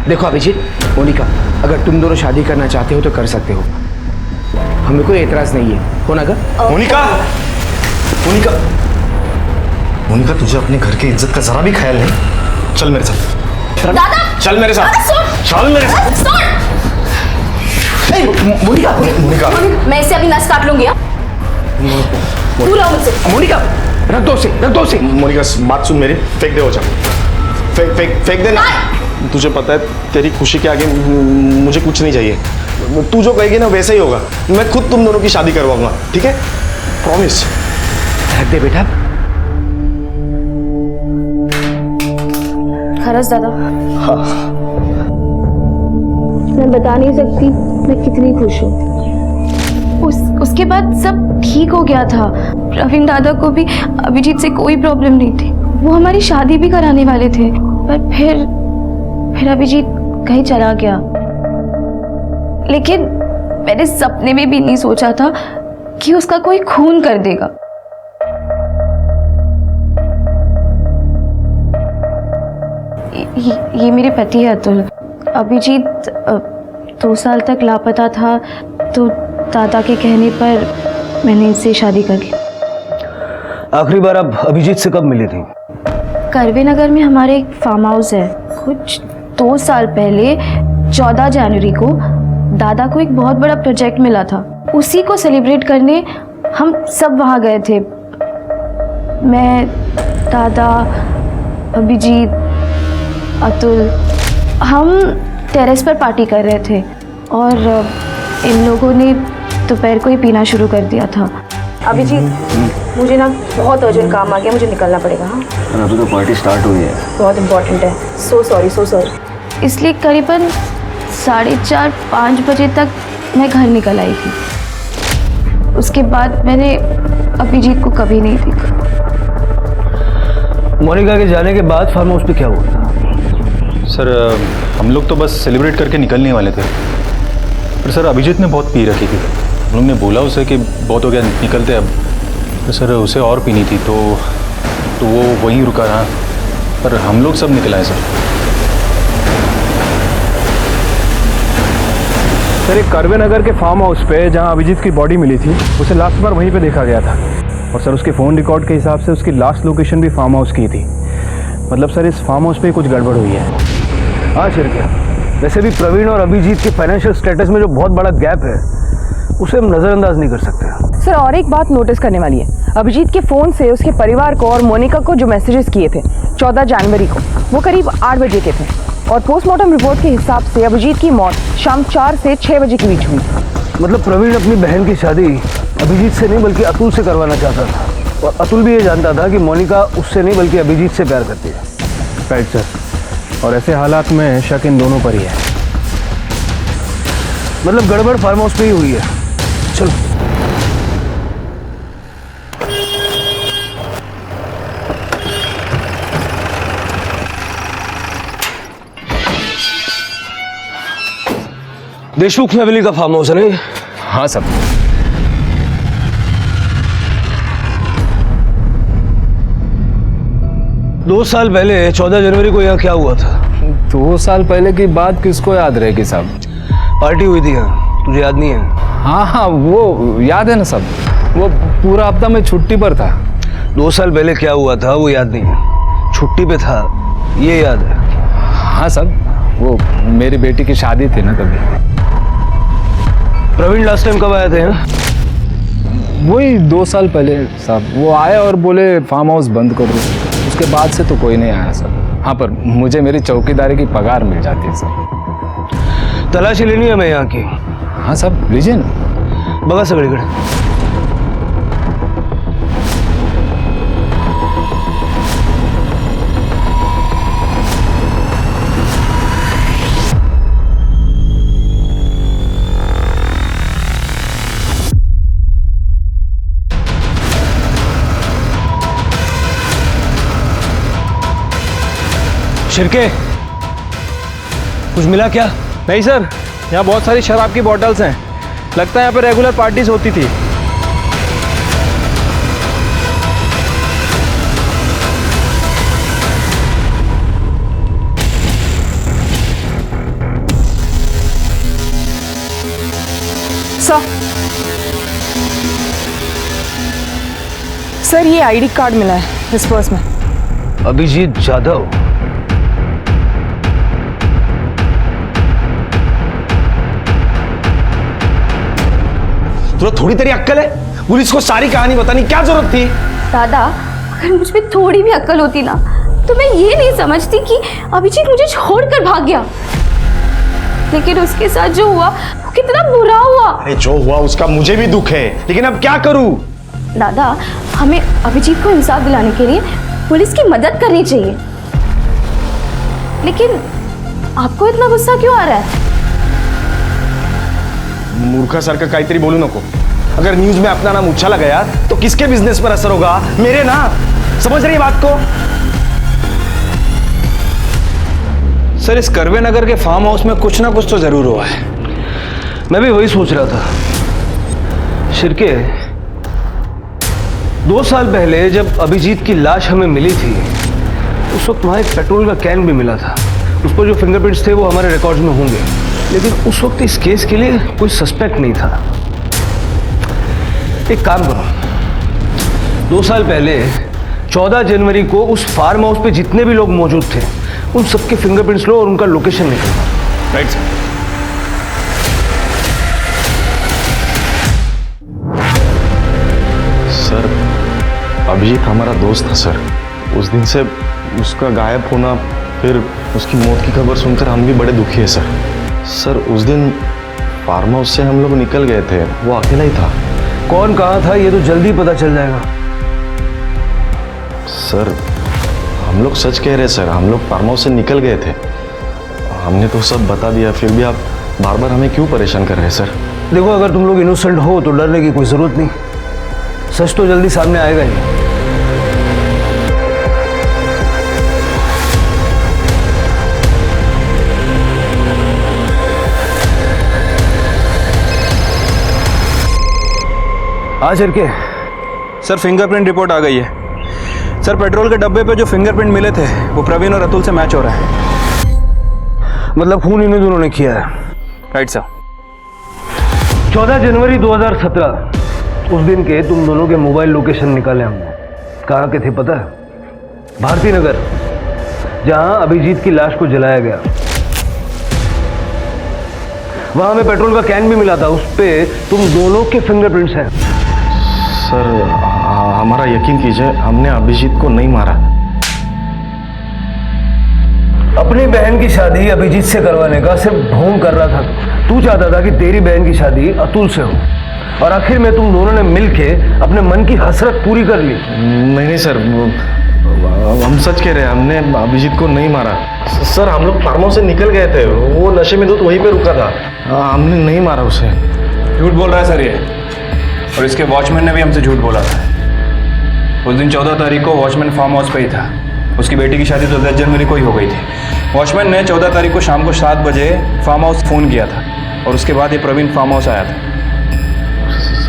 देखो अभिजीत, मोनिका, अगर तुम दोनों शादी करना चाहते हो तो कर सकते हो, हमें कोई एतराज नहीं है। हो ना गा? मोनिका, मोनिका, मोनिका, तुझे अपने घर की इज्जत का जरा भी ख्याल नहीं। चल मेरे साथ। दादा चल मेरे साथ, चल मेरे साथ। मोनिका, मोनिका, मैं इसे अभी नस काट लूंगी। पूरा मुझसे। मोनिका, रख दो उसे। मोनिका बात सुन मेरी, फेंक दे वो चाकू, फेंक दे ना। तुझे पता है तेरी खुशी के आगे मुझे कुछ नहीं चाहिए। तू जो कहेगी ना वैसा ही होगा। मैं खुद तुम दोनों की शादी करवाऊंगा, ठीक है? प्रॉमिस। रख दे बेटा। खरस दादा, मैं बता नहीं सकती मैं कितनी खुश हूँ। उसके बाद सब ठीक हो गया था। प्रवीण दादा को भी अभिजीत से कोई प्रॉब्लम नहीं थी। वो हमारी शादी भी कराने वाले थे, पर फिर अभिजीत कहीं चला गया। लेकिन मैंने सपने में भी नहीं सोचा था कि उसका कोई खून कर देगा। ये मेरे पति है अतुल। अभिजीत 2 साल तक लापता था, तो दादा के कहने पर मैंने इससे शादी कर ली। आखिरी बार आप अभिजीत से कब मिली थी? करवे नगर में हमारे एक फार्म हाउस है। कुछ 2 साल पहले 14 जनवरी को दादा को एक बहुत बड़ा प्रोजेक्ट मिला था। उसी को सेलिब्रेट करने हम सब वहाँ गए थे। मैं, दादा, अभिजीत, अतुल, हम टेरेस पर पार्टी कर रहे थे और इन लोगों ने दोपहर को ही पीना शुरू कर दिया था। अभिजीत, मुझे ना बहुत अर्जेंट काम आ गया, मुझे निकलना पड़ेगा। हाँ, अभी तो पार्टी स्टार्ट हुई है। बहुत इम्पोर्टेंट है। So sorry. इसलिए करीबन 4:30-5 बजे तक मैं घर निकल आई थी। उसके बाद मैंने अभिजीत को कभी नहीं देखा। मोनिका के जाने के बाद फार्म हाउस पे क्या हुआ था? सर हम लोग तो बस सेलिब्रेट करके निकलने वाले थे, पर सर अभिजीत ने बहुत पी रखी थी। हम लोग ने बोला उसे कि बहुत हो गया, निकलते अब। तो सर उसे और पीनी थी, तो वो वहीं रुका रहा, पर हम लोग सब निकल आए सर। एक करवे नगर के फार्म हाउस पे जहां अभिजीत की बॉडी मिली थी, उसे लास्ट बार वहीं पे देखा गया था। और सर उसके फ़ोन रिकॉर्ड के हिसाब से उसकी लास्ट लोकेशन भी फार्म हाउस की थी। मतलब सर इस फार्म हाउस पे कुछ गड़बड़ हुई है। हाँ शिरकिया, वैसे भी प्रवीण और अभिजीत के फाइनेंशियल स्टेटस में जो बहुत बड़ा गैप है उसे हम नज़रअंदाज नहीं कर सकते। सर और एक बात नोटिस करने वाली है, अभिजीत के फ़ोन से उसके परिवार को और मोनिका को जो मैसेजेस किए थे 14 जनवरी को, वो करीब 8 बजे के थे। और पोस्टमार्टम रिपोर्ट के हिसाब से अभिजीत की मौत शाम 4 से 6 बजे के बीच हुई। मतलब प्रवीण अपनी बहन की शादी अभिजीत से नहीं बल्कि अतुल से करवाना चाहता था, और अतुल भी ये जानता था कि मोनिका उससे नहीं बल्कि अभिजीत से प्यार करती है। राइट सर, और ऐसे हालात में शक इन दोनों पर ही है। मतलब गड़बड़ फार्म हाउस पे ही हुई है। चलो देशमुख फैमिली का फार्म हाउस है नहीं? हाँ सर। दो साल पहले 14 जनवरी को यहाँ क्या हुआ था? 2 साल पहले की बात किसको याद रहेगी साहब? पार्टी हुई थी यहाँ, तुझे याद नहीं है? हाँ वो याद है ना सब। वो पूरा हफ्ता मैं छुट्टी पर था। 2 साल पहले क्या हुआ था वो याद नहीं है? छुट्टी पे था, ये याद है। हाँ साहब, वो मेरी बेटी की शादी थी ना तभी। प्रवीण लास्ट टाइम कब आए थे? वही 2 साल पहले साहब। वो आए और बोले फार्म हाउस बंद कर दो, उसके बाद से तो कोई नहीं आया सर। हाँ, पर मुझे मेरी चौकीदारी की पगार मिल जाती है सर। तलाशी लेनी है मैं यहाँ की। हाँ साहब, लीजिए ना। बगा सगळीकडे। शिरके, कुछ मिला क्या? नहीं सर, यहाँ बहुत सारी शराब की बॉटल्स हैं। लगता है यहाँ पर रेगुलर पार्टीज होती थी। सर ये आईडी कार्ड मिला है इस पर्स में। अभिजीत जाधव। तो थोड़ी तेरी अक्कल है? पुलिस को सारी कहानी बतानी क्या जरूरत थी? दादा, अगर मुझ में थोड़ी भी अक्ल होती ना तो मैं ये नहीं समझती कि अभिजीत मुझे छोड़कर भाग गया। लेकिन उसके साथ जो हुआ वो कितना बुरा हुआ। अरे जो हुआ उसका मुझे भी दुख है, लेकिन अब क्या करूं? दादा, हमें अभिजीत को इंसाफ दिलाने के लिए पुलिस की मदद करनी चाहिए। लेकिन आपको इतना गुस्सा क्यों आ रहा है? मूर्खासारखं काहीतरी बोलू नको। अगर न्यूज में अपना नाम उछाला गया तो किसके बिजनेस पर असर होगा? मेरे ना। समझ रही बात को? सर, इस करवे नगर के फार्म हाउस में कुछ ना कुछ तो जरूर हुआ है। मैं भी वही सोच रहा था। शिरके, 2 साल पहले जब अभिजीत की लाश हमें मिली थी, उस वक्त वहां एक पेट्रोल का कैन भी मिला था। उस पर जो फिंगरप्रिंट्स थे वो हमारे रिकॉर्ड्स में होंगे, लेकिन उस वक्त इस केस के लिए कोई सस्पेक्ट नहीं था। एक काम करो, 2 साल पहले 14 जनवरी को उस फार्म हाउस पे जितने भी लोग मौजूद थे उन सबके फिंगरप्रिंट्स लो और उनका लोकेशन निकालो। Right sir. सर, अभिजीत हमारा दोस्त था सर। उस दिन से उसका गायब होना, फिर उसकी मौत की खबर सुनकर हम भी बड़े दुखी है सर। सर, उस दिन फार्म हाउस से हम लोग निकल गए थे, वो अकेला ही था। कौन कहाँ था ये तो जल्दी पता चल जाएगा। सर, हम लोग सच कह रहे सर, हम लोग फार्म हाउस से निकल गए थे। हमने तो सब बता दिया, फिर भी आप बार बार हमें क्यों परेशान कर रहे हैं सर? देखो, अगर तुम लोग इनोसेंट हो तो डरने की कोई जरूरत नहीं। सच तो जल्दी सामने आएगा ही। आज के सर, फिंगरप्रिंट रिपोर्ट आ गई है। सर, पेट्रोल के डब्बे पे जो फिंगरप्रिंट मिले थे वो प्रवीण और अतुल से मैच हो रहा है। मतलब खून इन्हीं दोनों ने किया है। Right sir. 14 जनवरी 2017 उस दिन के तुम दोनों के मोबाइल लोकेशन निकाले हमने। कहाँ के थे पता है? भारती नगर, जहां अभिजीत की लाश को जलाया गया। वहां हमें पेट्रोल का कैन भी मिला था, उस पे तुम दोनों के फिंगरप्रिंट्स हैं। सर, हमारा यकीन कीजिए, हमने अभिजीत को नहीं मारा। अपनी बहन की शादी अभिजीत से करवाने का सिर्फ ढोंग कर रहा था। तू चाहता था कि तेरी बहन की शादी अतुल से हो, और आखिर में तुम दोनों ने मिलके अपने मन की हसरत पूरी कर ली। नहीं सर, हम सच कह रहे हैं, हमने अभिजीत को नहीं मारा। सर, हम लोग फार्म हाउस से निकल गए थे, वो नशे में तो वहीं पे रुका था। हमने नहीं मारा उसे। झूठ बोल रहा है सर ये, और इसके वॉचमैन ने भी हमसे झूठ बोला था। उस दिन 14 तारीख को वॉचमैन फार्म हाउस पे ही था। उसकी बेटी की शादी तो 10 जनवरी को ही हो गई थी। वॉचमैन ने 14 तारीख को शाम को 7 बजे फार्म हाउस फ़ोन किया था, और उसके बाद ये प्रवीण फार्म हाउस आया था।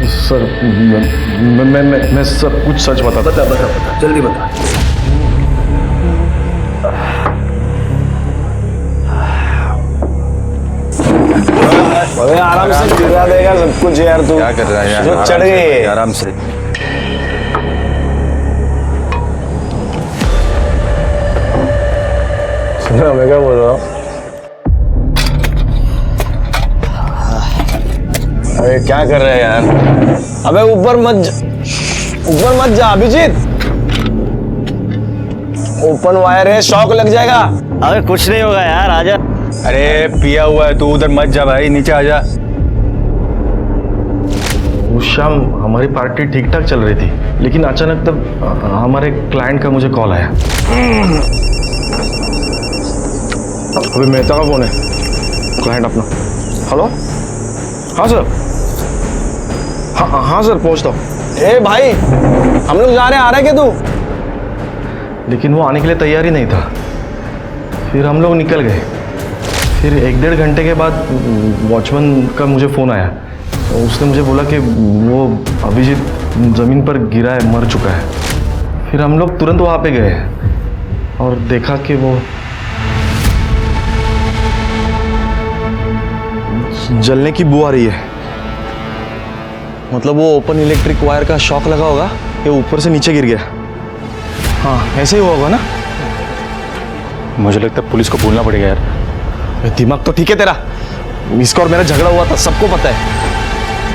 सर, मैं सब कुछ सच बताता। बता, जल्दी बता। अबे आराम से गिरा देगा सब कुछ यार। तू क्या कर रहा है यार? जो चढ़ गए आराम से। सुना मैं क्या बोल रहा हूँ? अरे क्या कर रहे हैं यार? अबे ऊपर मत जा अभिजीत। ओपन वायर है, शॉक लग जाएगा। अबे कुछ नहीं होगा यार, आजा। अरे पिया हुआ है तू, उधर मत जा भाई, नीचे आ जा। उस शाम हमारी पार्टी ठीक ठाक चल रही थी, लेकिन अचानक तब हमारे क्लाइंट का मुझे कॉल आया। अभी मेहता का फोन है, क्लाइंट अपना। हेलो, हाँ सर। हाँ सर, पहुंचता हूँ। ए भाई, हम लोग जा रहे हैं, आ रहा है क्या तू? लेकिन वो आने के लिए तैयार ही नहीं था। फिर हम लोग निकल गए। फिर 1-1.5 घंटे के बाद वॉचमैन का मुझे फ़ोन आया। उसने मुझे बोला कि वो अभिजीत ज़मीन पर गिरा है, मर चुका है। फिर हम लोग तुरंत वहाँ पे गए और देखा कि वो जलने की बू आ रही है। मतलब वो ओपन इलेक्ट्रिक वायर का शॉक लगा होगा, ये ऊपर से नीचे गिर गया। हाँ, ऐसे ही हुआ होगा ना? मुझे लगता है पुलिस को बोलना पड़ेगा यार। दिमाग तो ठीक है तेरा। इसका और मेरा झगड़ा हुआ था, सबको पता है।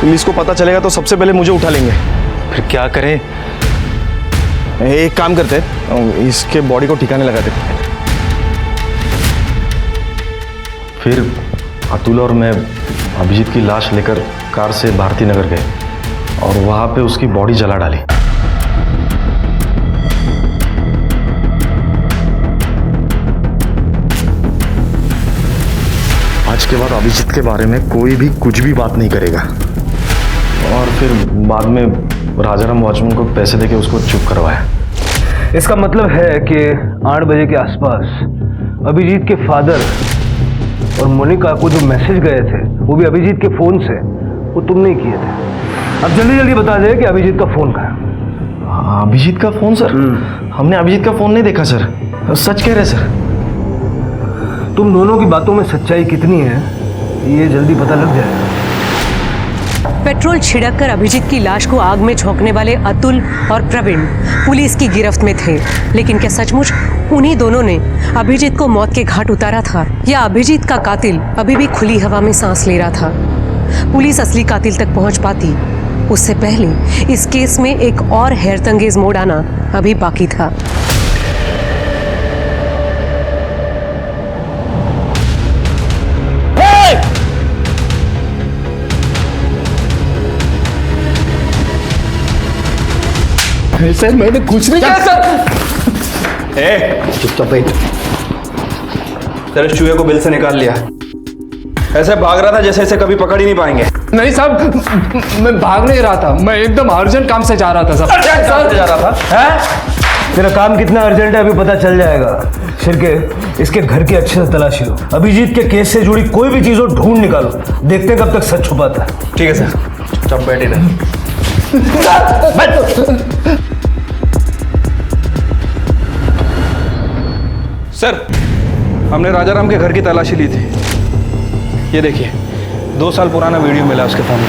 पुलिस को पता चलेगा तो सबसे पहले मुझे उठा लेंगे। फिर क्या करें? एक काम करते हैं, इसके बॉडी को ठिकाने लगा देते हैं। फिर अतुल और मैं अभिजीत की लाश लेकर कार से भारती नगर गए और वहां पे उसकी बॉडी जला डाली। आज के बाद अभिजीत के बारे में कोई भी कुछ भी बात नहीं करेगा। और फिर बाद में राजाराम वॉचमैन को पैसे देके उसको चुप करवाया। इसका मतलब है कि 8 बजे के आसपास अभिजीत के फादर और मोनिका को जो मैसेज गए थे वो भी अभिजीत के फोन से, वो तुमने ही किए थे। अब जल्दी जल्दी बता दे कि अभिजीत का फोन कहाँ है? अभिजीत का फोन सर? हमने अभिजीत का फोन नहीं देखा सर। सच कह रहे सर। तुम दोनों की बातों में सच्चाई कितनी है ये जल्दी पता लग जाएगा। पेट्रोल छिड़ककर अभिजीत की लाश को आग में झोंकने वाले अतुल और प्रवीण पुलिस की गिरफ्त में थे, लेकिन क्या सचमुच उन्हीं दोनों ने अभिजीत को मौत के घाट उतारा था, या अभिजीत का कातिल अभी भी खुली हवा में सांस ले रहा था? पुलिस असली कातिल तक पहुंच पाती उससे पहले इस केस में एक और हैरतंगेज मोड़ आना अभी बाकी था। सर मैंने कुछ नहीं किया सर। चुपचाप बैठ। तेरे चूहे को बिल से निकाल लिया। ऐसे भाग रहा था जैसे इसे कभी पकड़ ही नहीं पाएंगे। नहीं साहब, मैं भाग नहीं रहा था, मैं एकदम अर्जेंट काम से जा रहा था साहब। जा रहा था? हैं? तेरा काम कितना अर्जेंट है अभी पता चल जाएगा। शिरके, इसके घर की अच्छे से तलाशी लो। अभिजीत के केस से जुड़ी कोई भी चीज हो ढूंढ निकालो। देखते हैं कब तक सच छुपाता है। ठीक है सर। चुपचाप बैठे रहे। सर, हमने राजाराम के घर की तलाशी ली थी। ये देखिए, 2 साल पुराना वीडियो मिला उसके फोन में।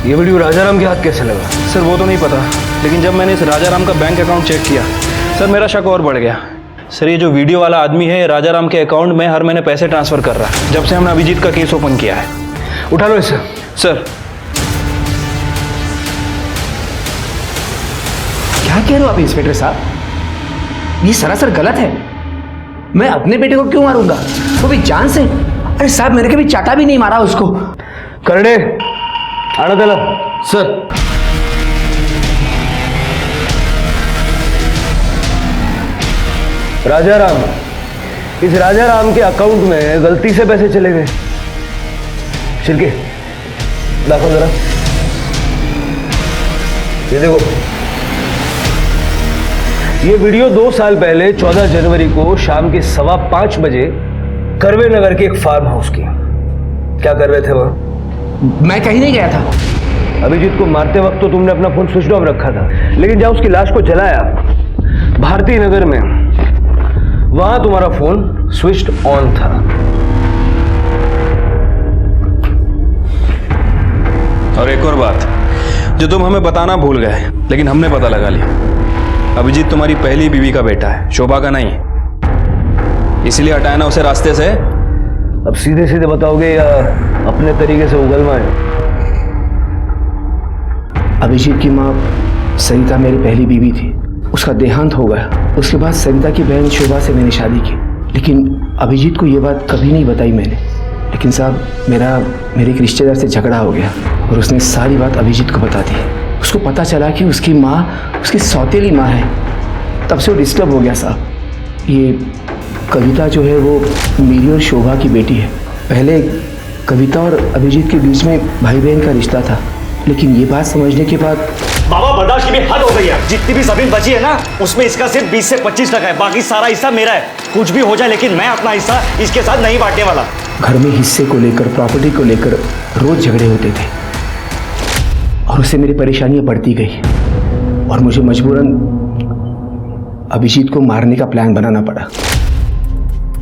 ये वीडियो राजाराम के हाथ कैसे लगा? सर वो तो नहीं पता, लेकिन जब मैंने इस राजाराम का बैंक अकाउंट चेक किया सर, मेरा शक और बढ़ गया। सर ये जो वीडियो वाला आदमी है राजाराम के अकाउंट में हर महीने पैसे ट्रांसफर कर रहा है जब से हमने अभिजीत का केस ओपन किया है। उठा लो इसे। सर क्या कह रहे हो आप इंस्पेक्टर साहब? ये सरासर गलत है। मैं अपने बेटे को क्यों मारूंगा, वो भी जान से? अरे साहब, मैंने कभी चाटा भी नहीं मारा उसको। करड़े आना त्याला। सर राजाराम, इस राजाराम के अकाउंट में गलती से पैसे चले गए। शिरके देखो जरा, ये देखो, ये वीडियो 2 साल पहले 14 जनवरी को शाम के 5:15 बजे करवे नगर के एक फार्म हाउस की। क्या कर रहे थे वहां? मैं कहीं नहीं गया था। अभिजीत को मारते वक्त तो तुमने अपना फोन स्विच ऑफ रखा था, लेकिन जब उसकी लाश को जलाया भारती नगर में, वहां तुम्हारा फोन स्विच्ड ऑन था। और एक और बात जो तुम हमें बताना भूल गए, लेकिन हमने पता लगा लिया। अभिजीत तुम्हारी पहली बीवी का बेटा है, शोभा का नहीं। इसलिए हटाया ना उसे रास्ते से। अब सीधे सीधे बताओगे या अपने तरीके से उगलवाएं? अभिजीत की माँ सरिता मेरी पहली बीवी थी, उसका देहांत हो गया। उसके बाद सरिता की बहन शोभा से मैंने शादी की, लेकिन अभिजीत को ये बात कभी नहीं बताई मैंने। लेकिन साहब मेरे एक रिश्तेदार से झगड़ा हो गया और उसने सारी बात अभिजीत को बता दी। उसको पता चला कि उसकी माँ उसकी सौतेली माँ है। तब से वो डिस्टर्ब हो गया साहब। ये कविता जो है वो मेरी और शोभा की बेटी है। पहले कविता और अभिजीत के बीच में भाई बहन का रिश्ता था, लेकिन ये बात समझने के बाद बाबा बर्दाश्त की भी हद हो गई है। जितनी भी जमीन बची है ना, उसमें इसका सिर्फ 20 से 25% है, बाकी सारा हिस्सा मेरा है। कुछ भी हो जाए लेकिन मैं अपना हिस्सा इसके साथ नहीं बांटने वाला। घर में हिस्से को लेकर, प्रॉपर्टी को लेकर रोज झगड़े होते थे और उससे मेरी परेशानियां बढ़ती गई और मुझे मजबूरन अभिजीत को मारने का प्लान बनाना पड़ा।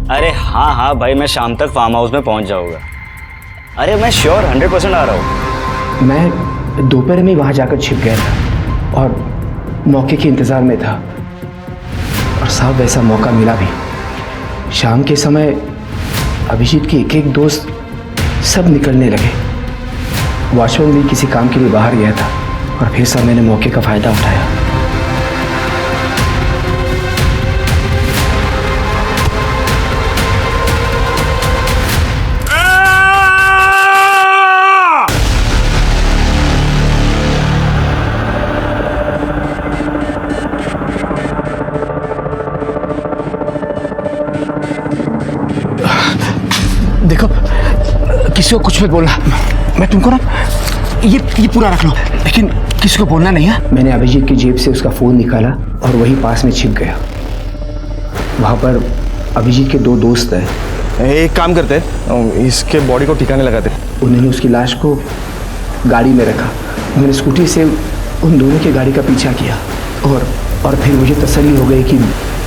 अरे हाँ भाई, मैं शाम तक फार्म हाउस में पहुंच जाऊंगा। अरे मैं श्योर 100% आ रहा हूँ। मैं दोपहर में वहां जाकर छिप गया था और मौके के इंतजार में था, और साहब वैसा मौका मिला भी। शाम के समय अभिजीत के एक एक दोस्त सब निकलने लगे। वॉचमैन भी किसी काम के लिए बाहर गया था और फिर सब मैंने मौके का फायदा उठाया। देखो, किसी को कुछ मत बोलना। मैं तुमको ना ये पूरा रख लो, लेकिन किसी को बोलना नहीं है। मैंने अभिजीत की जेब से उसका फोन निकाला और वही पास में छिप गया। वहां पर अभिजीत के 2 दोस्त हैं। एक काम करते हैं, इसके बॉडी को ठिकाने लगाते। उन्होंने उसकी लाश को गाड़ी में रखा। मैंने स्कूटी से उन दोनों की गाड़ी का पीछा किया और फिर मुझे तसल्ली हो गई कि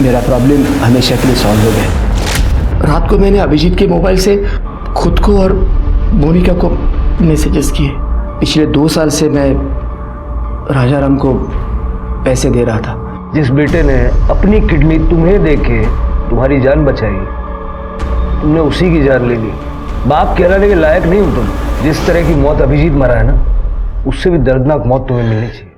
मेरा प्रॉब्लम हमेशा के लिए सॉल्व हो गया। रात को मैंने अभिजीत के मोबाइल से खुद को और मोनिका को मैसेजेस किए। पिछले 2 साल से मैं राजाराम को पैसे दे रहा था। जिस बेटे ने अपनी किडनी तुम्हें देके तुम्हारी जान बचाई, तुमने उसी की जान ले ली। बाप कहलाने के लायक नहीं हो तुम। जिस तरह की मौत अभिजीत मरा है ना, उससे भी दर्दनाक मौत तुम्हें मिलनी चाहिए।